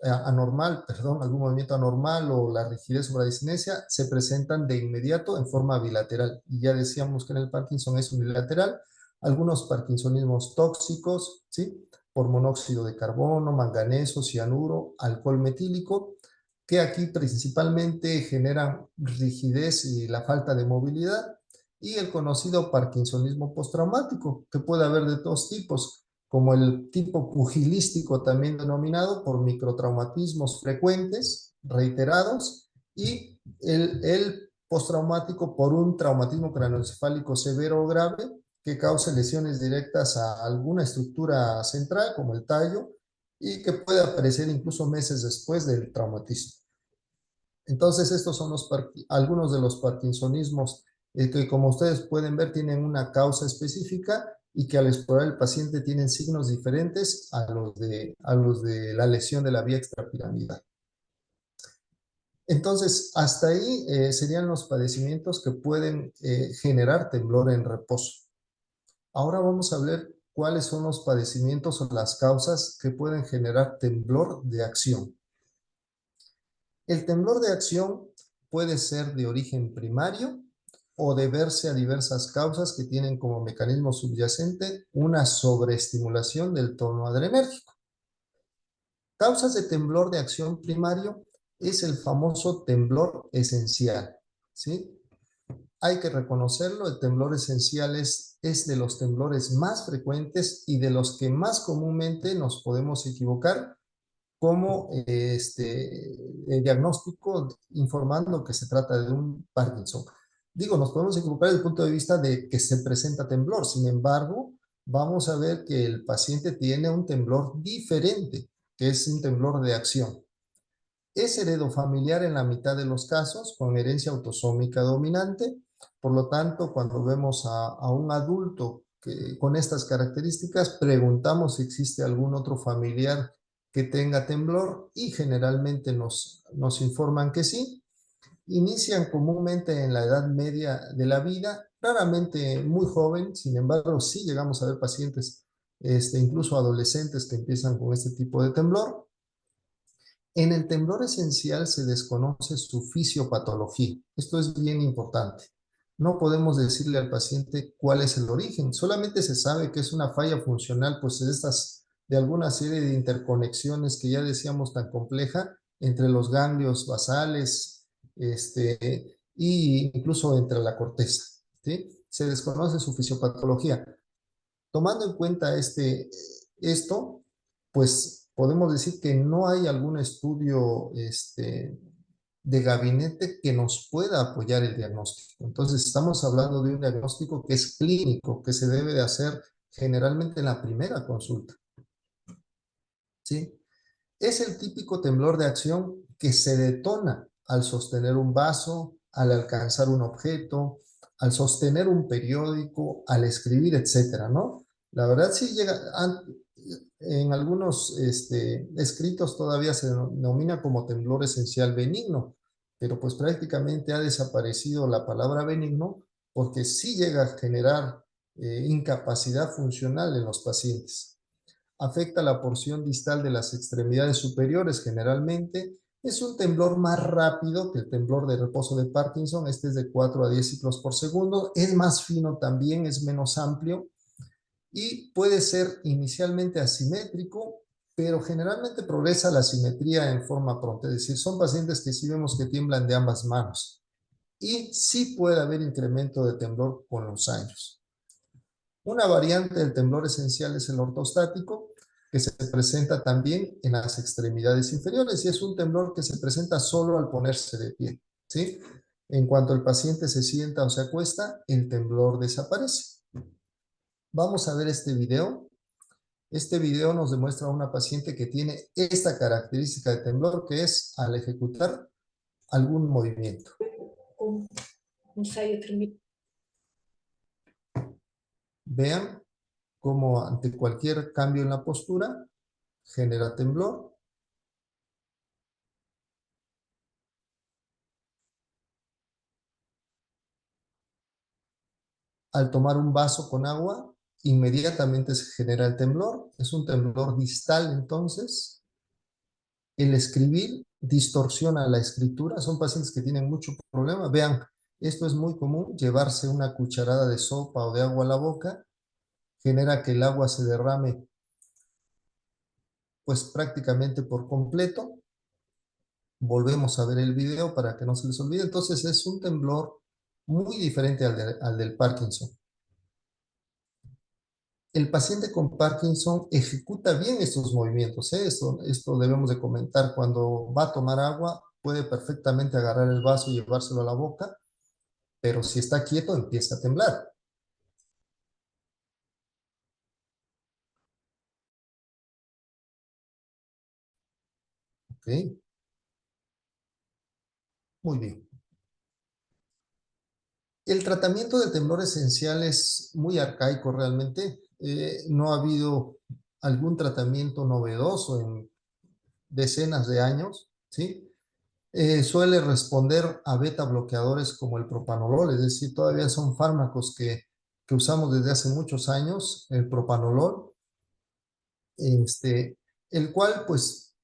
anormal, perdón, algún movimiento anormal o la rigidez o la discinesia se presentan de inmediato en forma bilateral. Y ya decíamos que en el Parkinson es unilateral. Algunos parkinsonismos tóxicos, ¿sí? Por monóxido de carbono, manganeso, cianuro, alcohol metílico, que aquí principalmente generan rigidez y la falta de movilidad, y el conocido parkinsonismo postraumático, que puede haber de dos tipos, como el tipo pugilístico, también denominado por microtraumatismos frecuentes, reiterados, y el postraumático por un traumatismo craneoencefálico severo o grave que cause lesiones directas a alguna estructura central, como el tallo, y que puede aparecer incluso meses después del traumatismo. Entonces, estos son algunos de los parkinsonismos que, como ustedes pueden ver, tienen una causa específica y que al explorar el paciente tienen signos diferentes a los de la lesión de la vía extrapiramidal. Entonces, hasta ahí serían los padecimientos que pueden generar temblor en reposo. Ahora vamos a ver cuáles son los padecimientos o las causas que pueden generar temblor de acción. El temblor de acción puede ser de origen primario o deberse a diversas causas que tienen como mecanismo subyacente una sobreestimulación del tono adrenérgico. Causas de temblor de acción primario es el famoso temblor esencial, ¿sí? Hay que reconocerlo, el temblor esencial es de los temblores más frecuentes y de los que más comúnmente nos podemos equivocar como diagnóstico informando que se trata de un Parkinson. Digo, nos podemos equivocar desde el punto de vista de que se presenta temblor, sin embargo, vamos a ver que el paciente tiene un temblor diferente, que es un temblor de acción. Es heredofamiliar en la mitad de los casos, con herencia autosómica dominante. Por lo tanto, cuando vemos a un adulto con estas características, preguntamos si existe algún otro familiar que tenga temblor y generalmente nos informan que sí. Inician comúnmente en la edad media de la vida, raramente muy joven. Sin embargo, sí llegamos a ver pacientes, incluso adolescentes, que empiezan con este tipo de temblor. En el temblor esencial se desconoce su fisiopatología. Esto es bien importante. no podemos decirle al paciente cuál es el origen, solamente se sabe que es una falla funcional, pues de alguna serie de interconexiones que ya decíamos tan compleja entre los ganglios basales, y incluso entre la corteza, ¿sí? Se desconoce su fisiopatología. Tomando en cuenta esto, pues podemos decir que no hay algún estudio de gabinete que nos pueda apoyar el diagnóstico. Entonces estamos hablando de un diagnóstico que es clínico, que se debe de hacer generalmente en la primera consulta, ¿sí? Es el típico temblor de acción que se detona al sostener un vaso, al alcanzar un objeto, al sostener un periódico, al escribir, etcétera, ¿no? La verdad sí llega, en algunos escritos todavía se denomina como temblor esencial benigno, pero pues prácticamente ha desaparecido la palabra benigno porque sí llega a generar incapacidad funcional en los pacientes. Afecta la porción distal de las extremidades superiores generalmente. Es un temblor más rápido que el temblor de reposo de Parkinson. Este es de 4 a 10 ciclos por segundo. Es más fino también, es menos amplio y puede ser inicialmente asimétrico, pero generalmente progresa la simetría en forma pronta. Es decir, son pacientes que sí vemos que tiemblan de ambas manos. Y sí puede haber incremento de temblor con los años. Una variante del temblor esencial es el ortostático, que se presenta también en las extremidades inferiores y es un temblor que se presenta solo al ponerse de pie, ¿sí? En cuanto el paciente se sienta o se acuesta, el temblor desaparece. Vamos a ver este video. Este video nos demuestra a una paciente que tiene esta característica de temblor, que es al ejecutar algún movimiento. Vean cómo ante cualquier cambio en la postura genera temblor. Al tomar un vaso con agua, inmediatamente se genera el temblor. Es un temblor distal, entonces. El escribir distorsiona la escritura. Son pacientes que tienen mucho problema. Vean, esto es muy común, llevarse una cucharada de sopa o de agua a la boca genera que el agua se derrame pues prácticamente por completo. Volvemos a ver el video para que no se les olvide. Entonces es un temblor muy diferente al del Parkinson. El paciente con Parkinson ejecuta bien estos movimientos, ¿eh? Esto debemos de comentar. Cuando va a tomar agua, puede perfectamente agarrar el vaso y llevárselo a la boca, pero si está quieto, empieza a temblar. ¿Ok? Muy bien. El tratamiento del temblor esencial es muy arcaico realmente. No ha habido algún tratamiento novedoso en decenas de años, ¿sí? Suele responder a beta bloqueadores como el propanolol, es decir, todavía son fármacos que usamos desde hace muchos años, el propanolol, el cual pues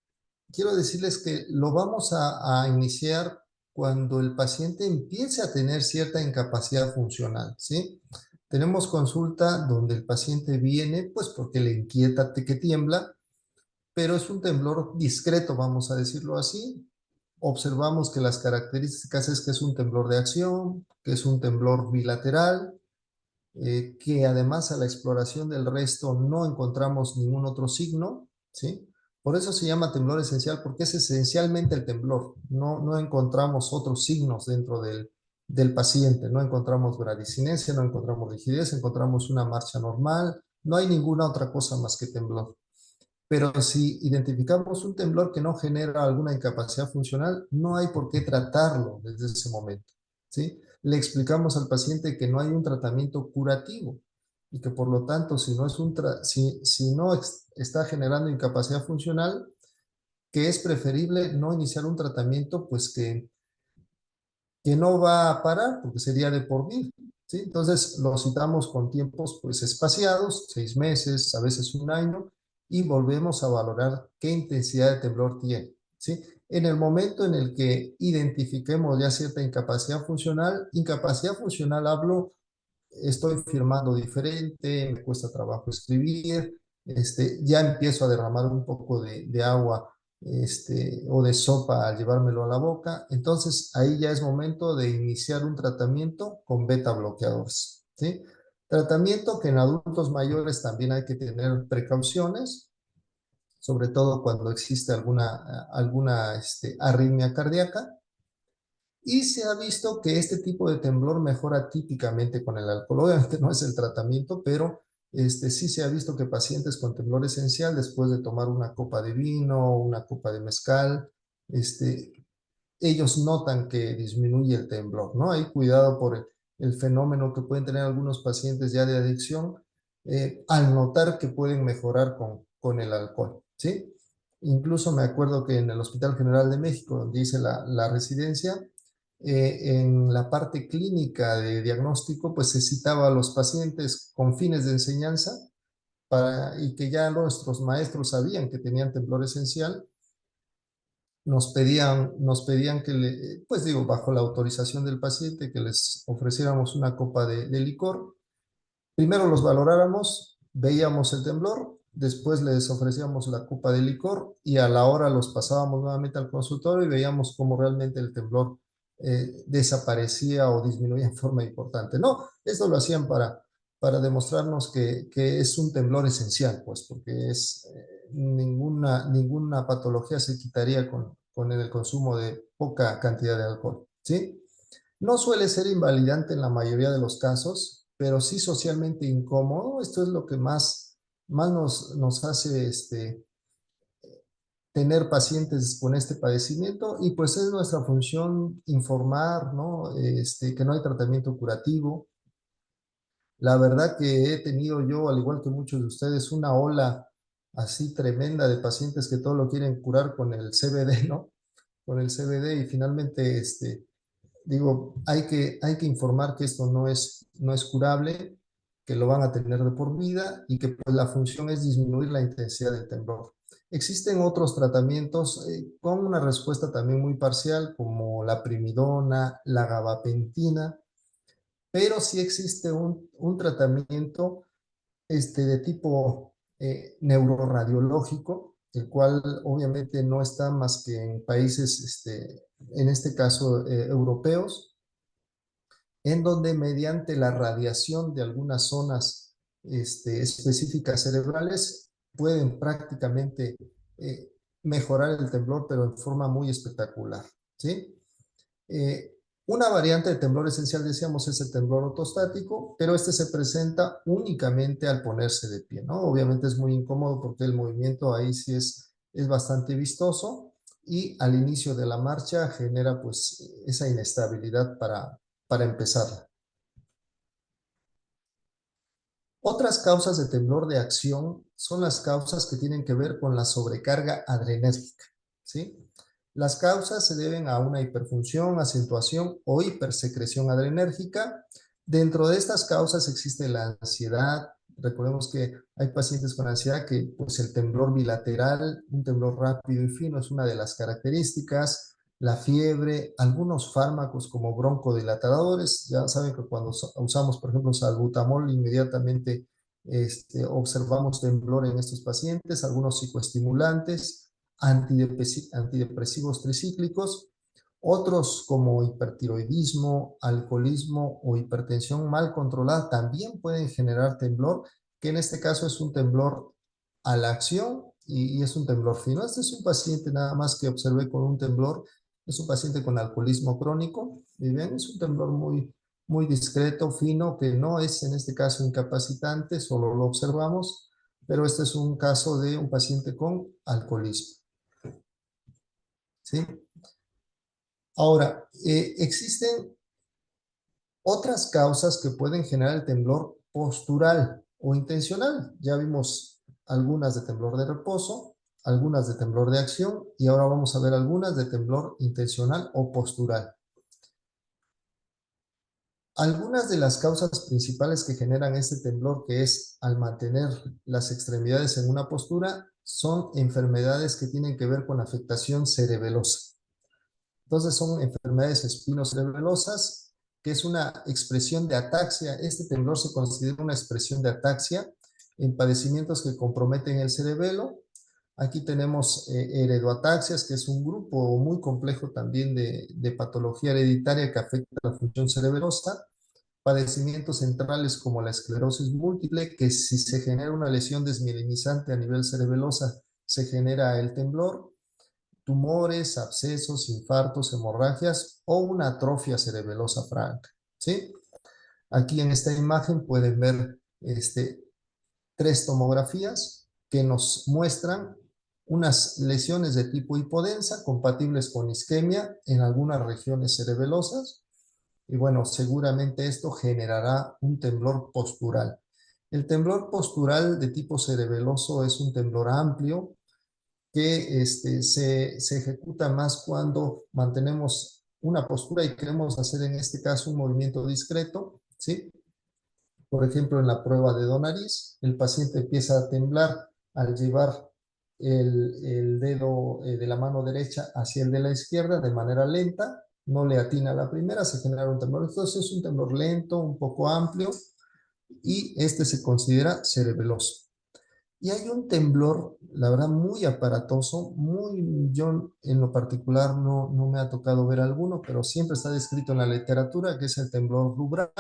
quiero decirles que lo vamos a iniciar cuando el paciente empiece a tener cierta incapacidad funcional, ¿sí? Tenemos consulta donde el paciente viene pues porque le inquieta que tiembla, pero es un temblor discreto, vamos a decirlo así. Observamos que las características es que es un temblor de acción, que es un temblor bilateral, que además a la exploración del resto no encontramos ningún otro signo, ¿sí? Por eso se llama temblor esencial, porque es esencialmente el temblor. No encontramos otros signos dentro del paciente, no encontramos bradicinesia, no encontramos rigidez, encontramos una marcha normal, no hay ninguna otra cosa más que temblor. Pero si identificamos un temblor que no genera alguna incapacidad funcional, no hay por qué tratarlo desde ese momento, ¿sí? Le explicamos al paciente que no hay un tratamiento curativo y que por lo tanto, si no, si no está generando incapacidad funcional, que es preferible no iniciar un tratamiento pues que no va a parar porque sería de por vida, ¿sí? Entonces lo citamos con tiempos pues espaciados, 6 meses, a veces un año, y volvemos a valorar qué intensidad de temblor tiene. ¿sí? En el momento en el que identifiquemos ya cierta incapacidad funcional hablo, estoy firmando diferente, me cuesta trabajo escribir, ya empiezo a derramar un poco de agua o de sopa al llevármelo a la boca, entonces ahí ya es momento de iniciar un tratamiento con beta bloqueadores, ¿sí? Tratamiento que en adultos mayores también hay que tener precauciones, sobre todo cuando existe alguna arritmia cardíaca. Y se ha visto que este tipo de temblor mejora típicamente con el alcohol. Obviamente no es el tratamiento, pero sí se ha visto que pacientes con temblor esencial, después de tomar una copa de vino, una copa de mezcal, ellos notan que disminuye el temblor, ¿no? Hay cuidado por el fenómeno que pueden tener algunos pacientes ya de adicción, al notar que pueden mejorar con el alcohol, ¿sí? Incluso me acuerdo que en el Hospital General de México, donde hice la residencia, en la parte clínica de diagnóstico, pues se citaba a los pacientes con fines de enseñanza y que ya nuestros maestros sabían que tenían temblor esencial, nos pedían que, pues digo, bajo la autorización del paciente, que les ofreciéramos una copa de licor. Primero los valoráramos, veíamos el temblor, después les ofrecíamos la copa de licor y a la hora los pasábamos nuevamente al consultorio y veíamos cómo realmente el temblor desaparecía o disminuía en forma importante. No, esto lo hacían para demostrarnos que es un temblor esencial, pues, porque ninguna patología se quitaría con el consumo de poca cantidad de alcohol, ¿sí? No suele ser invalidante en la mayoría de los casos, pero sí socialmente incómodo. Esto es lo que más nos hace tener pacientes con este padecimiento y pues es nuestra función informar, ¿no? Que no hay tratamiento curativo. La verdad que he tenido yo, al igual que muchos de ustedes, una ola así tremenda de pacientes que todo lo quieren curar con el CBD, ¿no? Con el CBD y finalmente, digo, hay que informar que esto no es curable, que lo van a tener de por vida y que pues, la función es disminuir la intensidad del temblor. Existen otros tratamientos con una respuesta también muy parcial, como la primidona, la gabapentina, pero sí existe un tratamiento de tipo neuroradiológico, el cual obviamente no está más que en países, en este caso, europeos, en donde mediante la radiación de algunas zonas específicas cerebrales pueden prácticamente mejorar el temblor, pero en forma muy espectacular, ¿sí? Eh, una variante de temblor esencial, decíamos, es el temblor ortostático, pero este se presenta únicamente al ponerse de pie, ¿no? Obviamente es muy incómodo porque el movimiento ahí sí es bastante vistoso y al inicio de la marcha genera pues esa inestabilidad para empezar. Otras causas de temblor de acción son las causas que tienen que ver con la sobrecarga adrenérgica, ¿sí? Las causas se deben a una hiperfunción, acentuación o hipersecreción adrenérgica. Dentro de estas causas existe la ansiedad. Recordemos que hay pacientes con ansiedad que pues el temblor bilateral, un temblor rápido y fino es una de las características. La fiebre, algunos fármacos como broncodilatadores, ya saben que cuando usamos, por ejemplo, salbutamol, inmediatamente observamos temblor en estos pacientes, algunos psicoestimulantes, antidepresivos tricíclicos, otros como hipertiroidismo, alcoholismo o hipertensión mal controlada también pueden generar temblor, que en este caso es un temblor a la acción y es un temblor fino. Este es un paciente nada más que observé con un temblor, es un paciente con alcoholismo crónico, y ven, es un temblor muy discreto, fino, que no es en este caso incapacitante, solo lo observamos, pero este es un caso de un paciente con alcoholismo, ¿sí? Ahora, existen otras causas que pueden generar el temblor postural o intencional. Ya vimos algunas de temblor de reposo, algunas de temblor de acción y ahora vamos a ver algunas de temblor intencional o postural. Algunas de las causas principales que generan este temblor, que es al mantener las extremidades en una postura, son enfermedades que tienen que ver con afectación cerebelosa. Entonces son enfermedades espinocerebelosas, que es una expresión de ataxia. Este temblor se considera una expresión de ataxia en padecimientos que comprometen el cerebelo. Aquí tenemos heredoataxias, que es un grupo muy complejo también de patología hereditaria que afecta la función cerebelosa. Padecimientos centrales como la esclerosis múltiple, que si se genera una lesión desmielinizante a nivel cerebelosa, se genera el temblor. Tumores, abscesos, infartos, hemorragias o una atrofia cerebelosa franca, ¿sí? Aquí en esta imagen pueden ver tres tomografías que nos muestran unas lesiones de tipo hipodensa compatibles con isquemia en algunas regiones cerebelosas. Y bueno, seguramente esto generará un temblor postural. El temblor postural de tipo cerebeloso es un temblor amplio que se ejecuta más cuando mantenemos una postura y queremos hacer en este caso un movimiento discreto, ¿sí? Por ejemplo, en la prueba de do-nariz, el paciente empieza a temblar al llevar el dedo de la mano derecha hacia el de la izquierda de manera lenta, no le atina a la primera, se genera un temblor. Entonces es un temblor lento, un poco amplio, y este se considera cerebeloso. Y hay un temblor, la verdad, muy aparatoso, yo en lo particular no me ha tocado ver alguno, pero siempre está descrito en la literatura, que es el temblor rubral.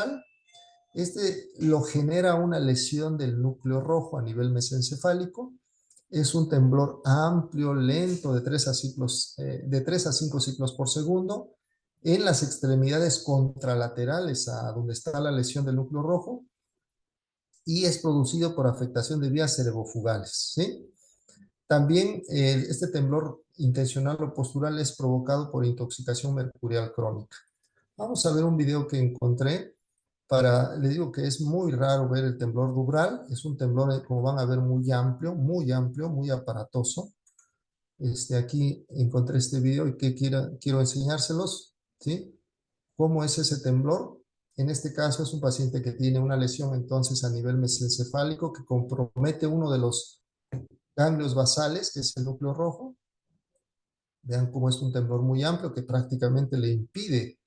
Este lo genera una lesión del núcleo rojo a nivel mesencefálico. Es un temblor amplio, lento, de 3 a 5 ciclos por segundo, en las extremidades contralaterales a donde está la lesión del núcleo rojo, y es producido por afectación de vías cerebofugales, ¿sí? También este temblor intencional o postural es provocado por intoxicación mercurial crónica. Vamos a ver un video que encontré le digo que es muy raro ver el temblor rubral. Es un temblor, como van a ver, muy amplio, muy aparatoso. Aquí encontré este video y que quiero enseñárselos, ¿sí? ¿Cómo es ese temblor? En este caso es un paciente que tiene una lesión entonces a nivel mesencefálico que compromete uno de los ganglios basales, que es el núcleo rojo. Vean cómo es un temblor muy amplio que prácticamente le impide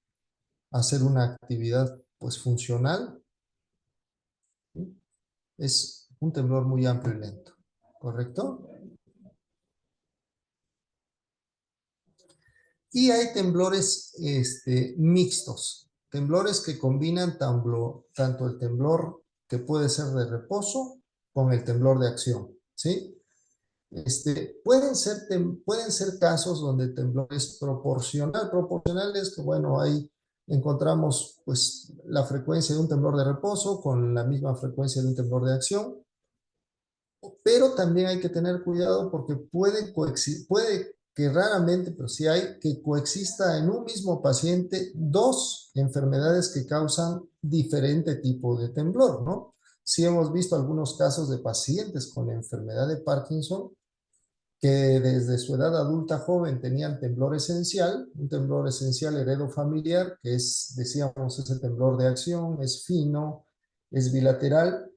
hacer una actividad pues funcional. ¿Sí? Es un temblor muy amplio y lento, ¿correcto? Y hay temblores mixtos, temblores que combinan tanto el temblor que puede ser de reposo con el temblor de acción, ¿sí? Pueden ser casos donde el temblor es proporcional. Proporcional es que, bueno, ahí encontramos pues la frecuencia de un temblor de reposo con la misma frecuencia de un temblor de acción, pero también hay que tener cuidado porque puede que raramente, pero sí hay, que coexista en un mismo paciente dos enfermedades que causan diferente tipo de temblor, ¿no? Sí hemos visto algunos casos de pacientes con la enfermedad de Parkinson que desde su edad adulta joven tenían temblor esencial, un temblor esencial heredofamiliar, que es, decíamos, es el temblor de acción, es fino, es bilateral,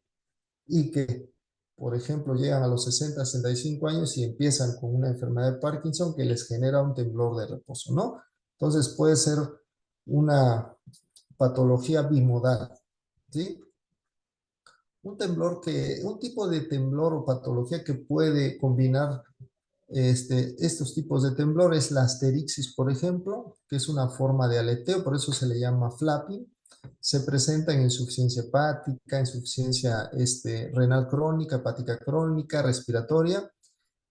y que, por ejemplo, llegan a los 60, 65 años y empiezan con una enfermedad de Parkinson que les genera un temblor de reposo, ¿no? Entonces puede ser una patología bimodal, ¿sí? Un tipo de temblor o patología que puede combinar estos tipos de temblor es la asterixis, por ejemplo, que es una forma de aleteo, por eso se le llama flapping. Se presenta en insuficiencia hepática, insuficiencia renal crónica, hepática crónica, respiratoria,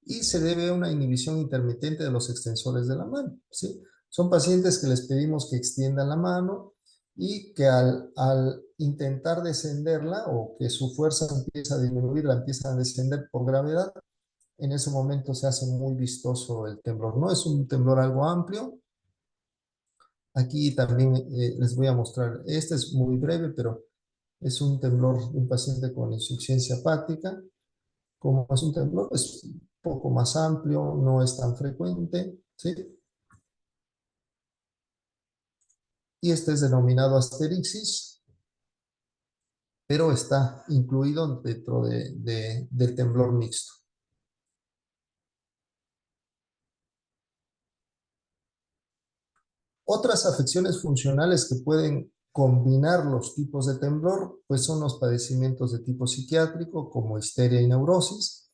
y se debe a una inhibición intermitente de los extensores de la mano, ¿sí? Son pacientes que les pedimos que extiendan la mano y que al intentar descenderla o que su fuerza empieza a disminuir, la empiezan a descender por gravedad, en ese momento se hace muy vistoso el temblor. No es un temblor algo amplio. Aquí también les voy a mostrar, este es muy breve, pero es un temblor de un paciente con insuficiencia hepática. Como es un temblor, es un poco más amplio, no es tan frecuente, ¿sí? Y este es denominado asterixis. pero está incluido dentro del temblor mixto. Otras afecciones funcionales que pueden combinar los tipos de temblor, pues son los padecimientos de tipo psiquiátrico, como histeria y neurosis.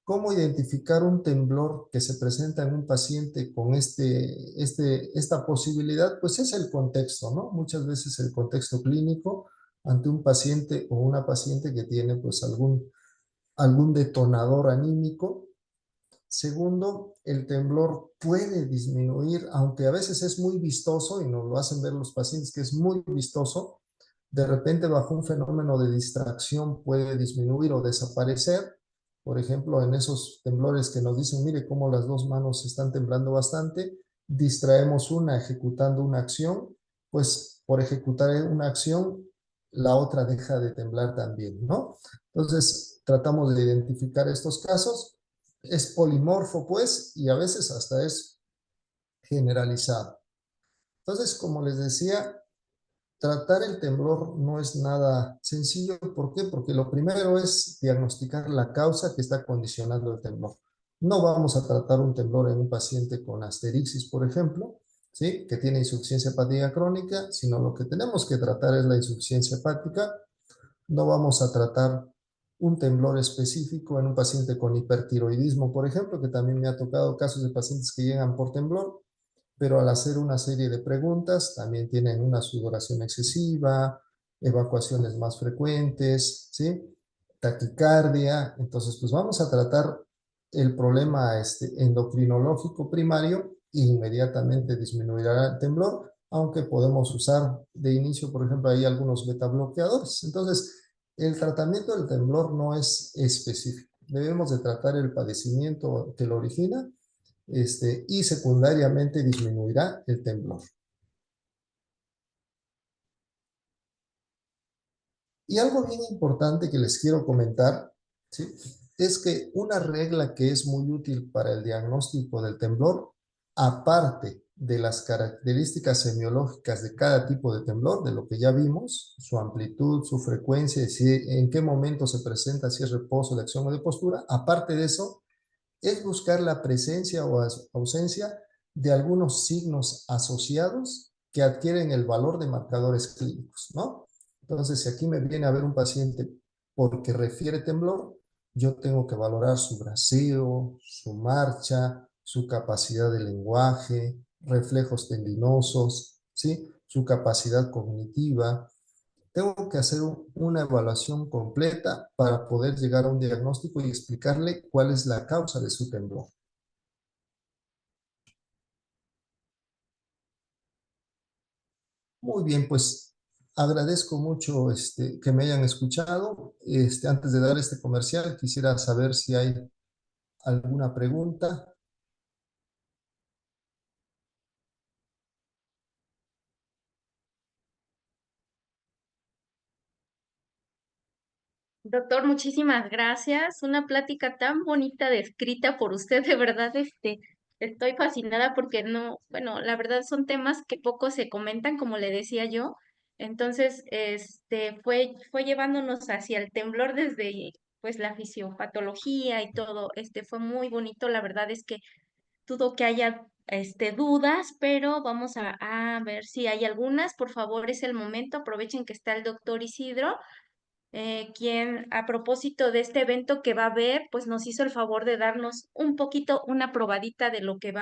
¿Cómo identificar un temblor que se presenta en un paciente con esta posibilidad? Pues es el contexto, ¿no? Muchas veces el contexto clínico ante un paciente o una paciente que tiene pues algún detonador anímico. Segundo, el temblor puede disminuir, aunque a veces es muy vistoso y nos lo hacen ver los pacientes que es muy vistoso, de repente bajo un fenómeno de distracción puede disminuir o desaparecer. Por ejemplo, en esos temblores que nos dicen, mire cómo las dos manos están temblando bastante, distraemos una ejecutando una acción, pues por ejecutar una acción, la otra deja de temblar también, ¿no? Entonces, tratamos de identificar estos casos. Es polimorfo, pues, y a veces hasta es generalizado. Entonces, como les decía, tratar el temblor no es nada sencillo. ¿Por qué? Porque lo primero es diagnosticar la causa que está condicionando el temblor. No vamos a tratar un temblor en un paciente con asterixis, por ejemplo, ¿sí? Que tiene insuficiencia hepática crónica, sino lo que tenemos que tratar es la insuficiencia hepática. No vamos a tratar un temblor específico en un paciente con hipertiroidismo, por ejemplo, que también me ha tocado casos de pacientes que llegan por temblor, pero al hacer una serie de preguntas también tienen una sudoración excesiva, evacuaciones más frecuentes, ¿sí? Taquicardia. Entonces, pues vamos a tratar el problema endocrinológico primario e inmediatamente disminuirá el temblor, aunque podemos usar de inicio, por ejemplo, hay algunos beta bloqueadores. Entonces, el tratamiento del temblor no es específico. Debemos de tratar el padecimiento que lo origina, y secundariamente disminuirá el temblor. Y algo bien importante que les quiero comentar, ¿sí? Es que una regla que es muy útil para el diagnóstico del temblor, aparte de las características semiológicas de cada tipo de temblor, de lo que ya vimos, su amplitud, su frecuencia, en qué momento se presenta, si es reposo, de acción o de postura, aparte de eso, es buscar la presencia o ausencia de algunos signos asociados que adquieren el valor de marcadores clínicos, ¿no? Entonces, si aquí me viene a ver un paciente porque refiere temblor, yo tengo que valorar su braceo, su marcha, su capacidad de lenguaje, reflejos tendinosos, ¿sí? Su capacidad cognitiva. Tengo que hacer una evaluación completa para poder llegar a un diagnóstico y explicarle cuál es la causa de su temblor. Muy bien, pues agradezco mucho que me hayan escuchado. Antes de dar este comercial, quisiera saber si hay alguna pregunta. Doctor, muchísimas gracias. Una plática tan bonita descrita por usted, de verdad, estoy fascinada porque no, bueno, la verdad son temas que poco se comentan, como le decía yo. Entonces, fue llevándonos hacia el temblor desde, pues, la fisiopatología y todo. Fue muy bonito. La verdad es que dudo que haya, dudas, pero vamos a ver si hay algunas. Por favor, es el momento. Aprovechen que está el doctor Isidro, quien a propósito de este evento que va a haber, pues nos hizo el favor de darnos un poquito, una probadita de lo que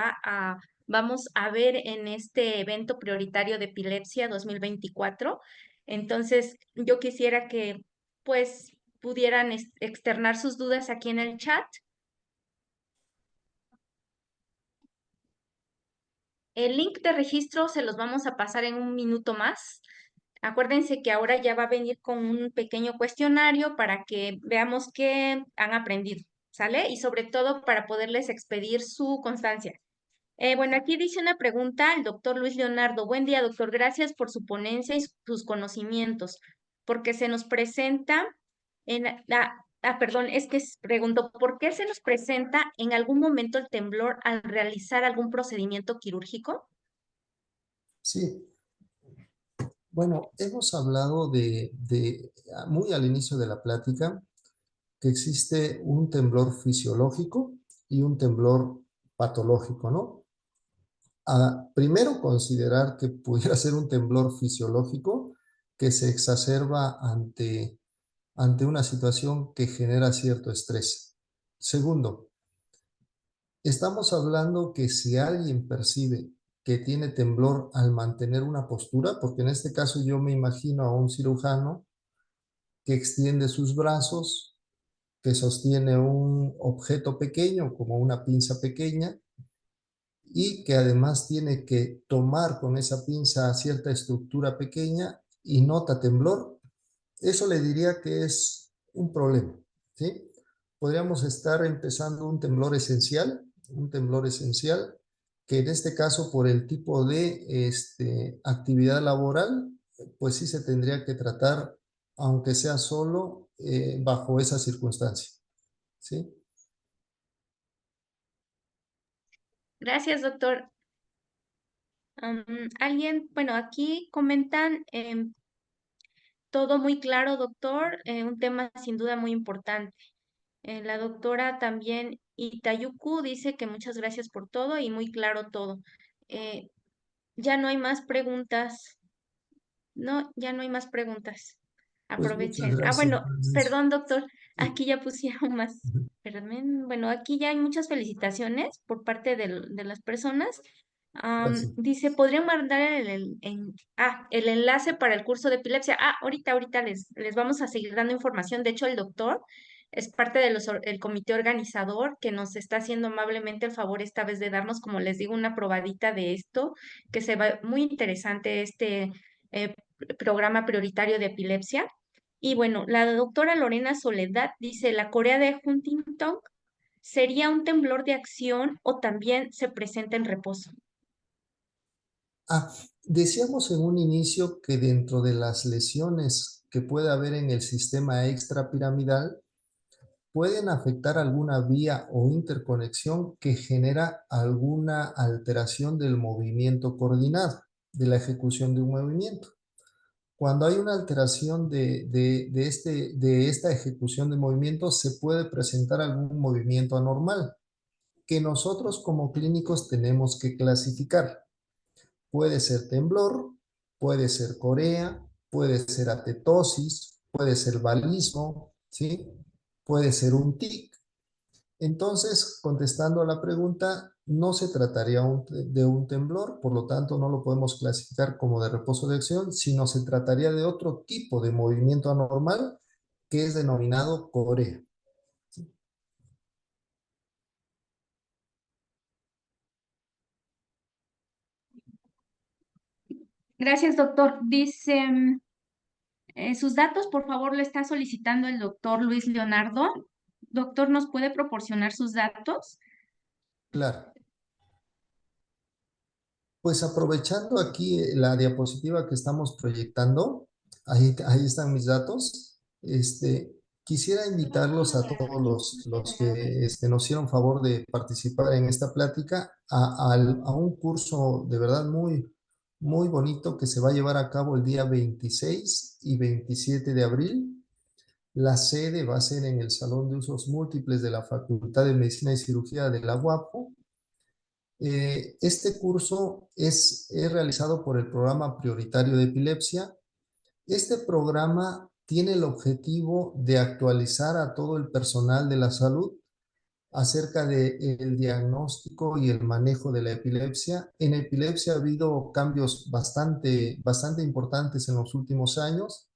vamos a ver en este evento prioritario de epilepsia 2024. Entonces, yo quisiera que pues pudieran externar sus dudas aquí en el chat. El link de registro se los vamos a pasar en un minuto más. Acuérdense que ahora ya va a venir con un pequeño cuestionario para que veamos qué han aprendido, ¿sale? Y sobre todo para poderles expedir su constancia. Bueno, aquí dice una pregunta el doctor Luis Leonardo. Buen día, doctor. Gracias por su ponencia y sus conocimientos, porque se nos presenta perdón, es que pregunto, ¿por qué se nos presenta en algún momento el temblor al realizar algún procedimiento quirúrgico? Sí, Bueno, hemos hablado muy al inicio de la plática que existe un temblor fisiológico y un temblor patológico, ¿no? Primero, considerar que pudiera ser un temblor fisiológico que se exacerba ante una situación que genera cierto estrés. Segundo, estamos hablando que si alguien percibe que tiene temblor al mantener una postura, porque en este caso yo me imagino a un cirujano que extiende sus brazos, que sostiene un objeto pequeño como una pinza pequeña y que además tiene que tomar con esa pinza cierta estructura pequeña y nota temblor, eso le diría que es un problema, ¿sí? Podríamos estar empezando un temblor esencial, que en este caso por el tipo de actividad laboral, pues sí se tendría que tratar, aunque sea solo bajo esa circunstancia, ¿sí? Gracias, doctor. Alguien, bueno, aquí comentan todo muy claro, doctor, un tema sin duda muy importante. La doctora también Itayuku dice que muchas gracias por todo y muy claro todo. Eh, ya no hay más preguntas. No, ya no hay más preguntas. Pues muchas Aprovechen. Ah, gracias, bueno, Berenice. perdón, doctor. Sí, Aquí ya pusieron más. Perdón. Bueno, aquí ya hay muchas felicitaciones por parte de las personas. gracias. Dice, ¿podrían mandar el enlace para el curso de epilepsia? Ah, ahorita les vamos a seguir dando información. De hecho, el doctor es parte del comité organizador que nos está haciendo amablemente el favor esta vez de darnos, como les digo, una probadita de esto, que se va muy interesante eh, programa prioritario de epilepsia. Y bueno, la doctora Lorena Soledad dice, la Corea de Huntington sería un temblor de acción o también se presenta en reposo. Decíamos en un inicio que dentro de las lesiones que puede haber en el sistema extrapiramidal, pueden afectar alguna vía o interconexión que genera alguna alteración del movimiento coordinado, de la ejecución de un movimiento. Cuando hay una alteración de esta ejecución de movimiento, se puede presentar algún movimiento anormal que nosotros como clínicos tenemos que clasificar. Puede ser temblor, puede ser corea, puede ser atetosis, puede ser balismo, ¿sí? Puede ser un tic. Entonces, contestando a la pregunta, no se trataría de un temblor, por lo tanto no lo podemos clasificar como de reposo de acción, sino se trataría de otro tipo de movimiento anormal que es denominado corea. Gracias, doctor. Dice, sus datos, por favor, le está solicitando el doctor Luis Leonardo. Doctor, ¿nos puede proporcionar sus datos? Claro. Pues aprovechando aquí la diapositiva que estamos proyectando, ahí están mis datos. Quisiera invitarlos a todos los que nos hicieron favor de participar en esta plática a un curso de verdad muy, muy bonito que se va a llevar a cabo el día 26 y 27 de abril. La sede va a ser en el Salón de Usos Múltiples de la Facultad de Medicina y Cirugía de la UAPO. Este curso es realizado por el programa prioritario de epilepsia. Este programa tiene el objetivo de actualizar a todo el personal de la salud acerca del diagnóstico y el manejo de la epilepsia. En epilepsia ha habido cambios bastante importantes en los últimos años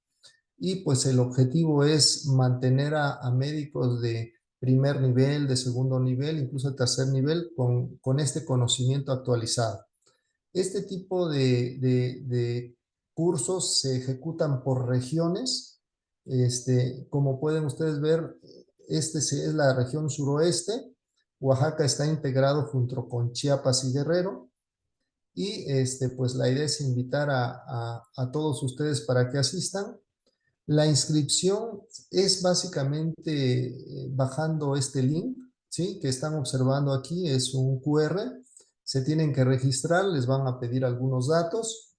y pues el objetivo es mantener a médicos de primer nivel, de segundo nivel, incluso de tercer nivel, con este conocimiento actualizado. Este tipo de cursos se ejecutan por regiones. Como pueden ustedes ver, es la región suroeste. Oaxaca está integrado junto con Chiapas y Guerrero. Y pues la idea es invitar a todos ustedes para que asistan. La inscripción es básicamente bajando este link, ¿sí? Que están observando aquí, es un QR. Se tienen que registrar, les van a pedir algunos datos.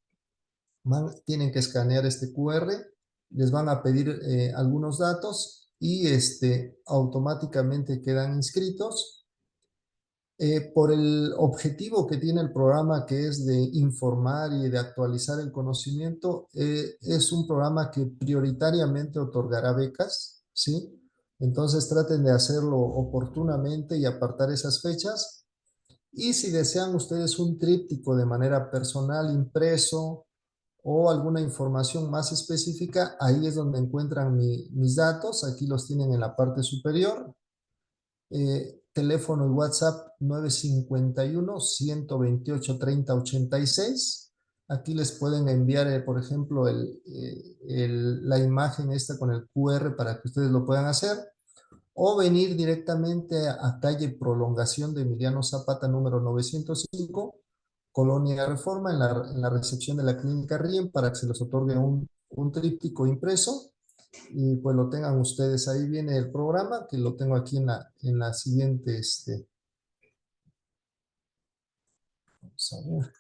tienen que escanear este QR, les van a pedir algunos datos y automáticamente quedan inscritos. Por el objetivo que tiene el programa, que es de informar y de actualizar el conocimiento, es un programa que prioritariamente otorgará becas, ¿sí? Entonces traten de hacerlo oportunamente y apartar esas fechas. Y si desean ustedes un tríptico de manera personal, impreso, o alguna información más específica, ahí es donde encuentran mis datos. Aquí los tienen en la parte superior. Teléfono y WhatsApp 951-128-3086. Aquí les pueden enviar, por ejemplo, la imagen esta con el QR para que ustedes lo puedan hacer, o venir directamente a calle Prolongación de Emiliano Zapata, número 905, Colonia Reforma, en la recepción de la Clínica RIEM, para que se les otorgue un tríptico impreso y pues lo tengan ustedes. Ahí viene el programa, que lo tengo aquí en la siguiente, vamos a ver,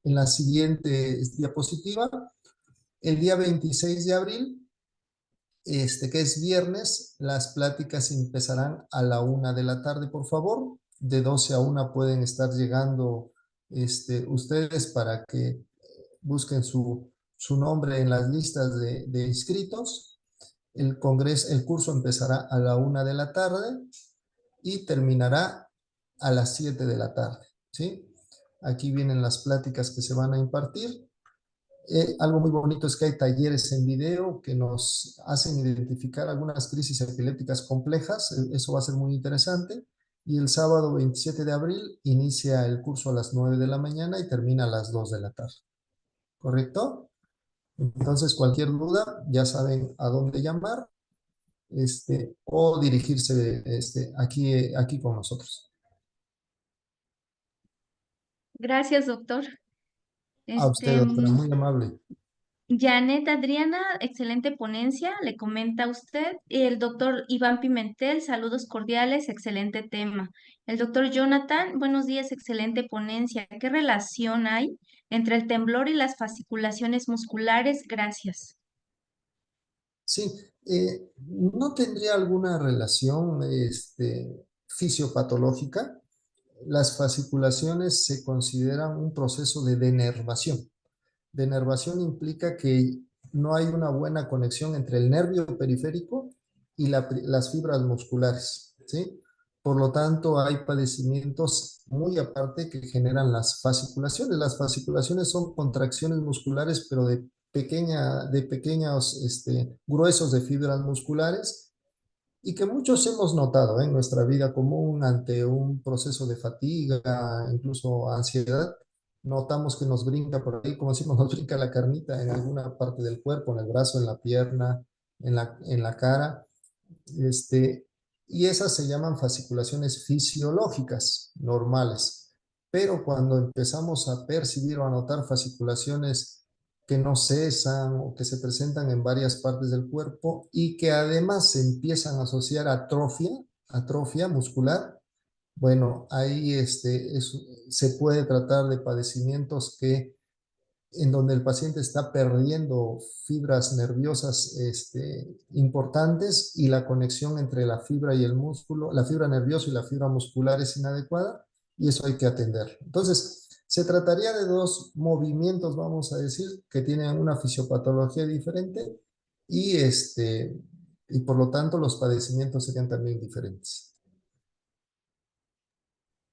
en la siguiente diapositiva. El día 26 de abril, que es viernes, las pláticas empezarán a la 1 de la tarde, por favor. De 12 a 1 pueden estar llegando ustedes para que busquen su nombre en las listas de inscritos. El curso empezará a la 1 de la tarde y terminará a las 7 de la tarde, ¿sí? Aquí vienen las pláticas que se van a impartir. Algo muy bonito es que hay talleres en video que nos hacen identificar algunas crisis epilépticas complejas. Eso va a ser muy interesante. Y el sábado 27 de abril inicia el curso a las 9 de la mañana y termina a las 2 de la tarde. ¿Correcto? Entonces, cualquier duda, ya saben a dónde llamar, o dirigirse aquí con nosotros. Gracias, doctor. A usted, Este, doctora, muy amable. Janet Adriana, excelente ponencia, le comenta a usted. Y el doctor Iván Pimentel, saludos cordiales, excelente tema. El doctor Jonathan, buenos días, excelente ponencia. ¿Qué relación hay entre el temblor y las fasciculaciones musculares? Gracias. Sí, ¿no tendría alguna relación fisiopatológica? Las fasciculaciones se consideran un proceso de denervación. Denervación implica que no hay una buena conexión entre el nervio periférico y las fibras musculares, ¿sí? Por lo tanto, hay padecimientos muy aparte que generan las fasciculaciones. Las fasciculaciones son contracciones musculares, pero de pequeños gruesos de fibras musculares, y que muchos hemos notado en nuestra vida común ante un proceso de fatiga, incluso ansiedad. Notamos que nos brinca por ahí, como decimos, nos brinca la carnita en alguna parte del cuerpo, en el brazo, en la pierna, en la cara. Y esas se llaman fasciculaciones fisiológicas normales. Pero cuando empezamos a percibir o a notar fasciculaciones que no cesan o que se presentan en varias partes del cuerpo y que además se empiezan a asociar a atrofia muscular, bueno, ahí se puede tratar de padecimientos en donde el paciente está perdiendo fibras nerviosas importantes, y la conexión entre la fibra y el músculo, la fibra nerviosa y la fibra muscular es inadecuada, y eso hay que atender. Entonces, se trataría de dos movimientos, vamos a decir, que tienen una fisiopatología diferente, y, y por lo tanto los padecimientos serían también diferentes.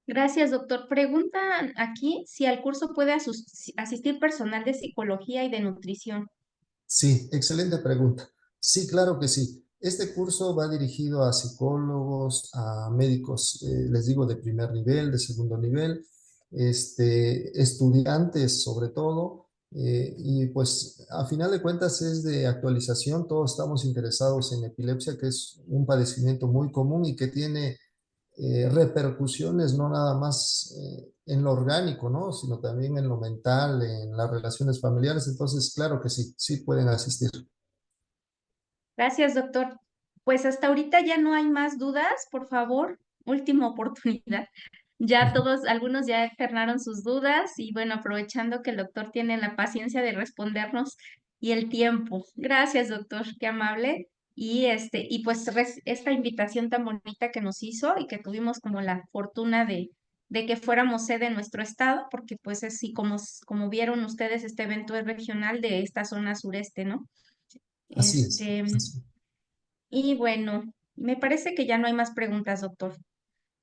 Gracias, doctor. Preguntan aquí si al curso puede asistir personal de psicología y de nutrición. Sí, excelente pregunta. Sí, claro que sí. Este curso va dirigido a psicólogos, a médicos, les digo, de primer nivel, de segundo nivel, estudiantes sobre todo, y pues a final de cuentas es de actualización. Todos estamos interesados en epilepsia, que es un padecimiento muy común y que tiene repercusiones no nada más en lo orgánico, ¿no? Sino también en lo mental, en las relaciones familiares. Entonces, claro que sí, sí pueden asistir. Gracias, doctor. Pues hasta ahorita ya no hay más dudas, por favor, última oportunidad. Ya todos, algunos ya externaron sus dudas y bueno, aprovechando que el doctor tiene la paciencia de respondernos y el tiempo. Gracias, doctor, qué amable. Y pues esta invitación tan bonita que nos hizo y que tuvimos como la fortuna de que fuéramos sede en nuestro estado, porque pues así como vieron ustedes, este evento es regional de esta zona sureste, ¿no? Así es. Este, y bueno, me parece que ya no hay más preguntas, doctor.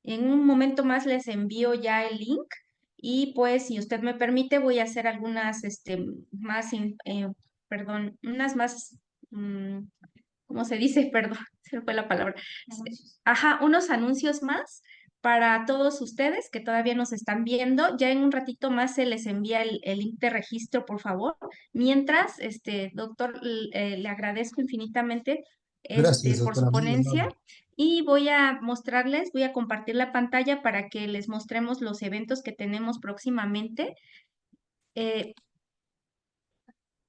En un momento más les envío ya el link y pues si usted me permite voy a hacer algunas, perdón, unas más, mm, ¿cómo se dice? Perdón, se me fue la palabra. Ajá, unos anuncios más para todos ustedes que todavía nos están viendo. Ya en un ratito más se les envía el link de registro, por favor. Mientras, doctor, le agradezco infinitamente Gracias, por su doctora, muy ponencia amable. y voy a compartir la pantalla para que les mostremos los eventos que tenemos próximamente.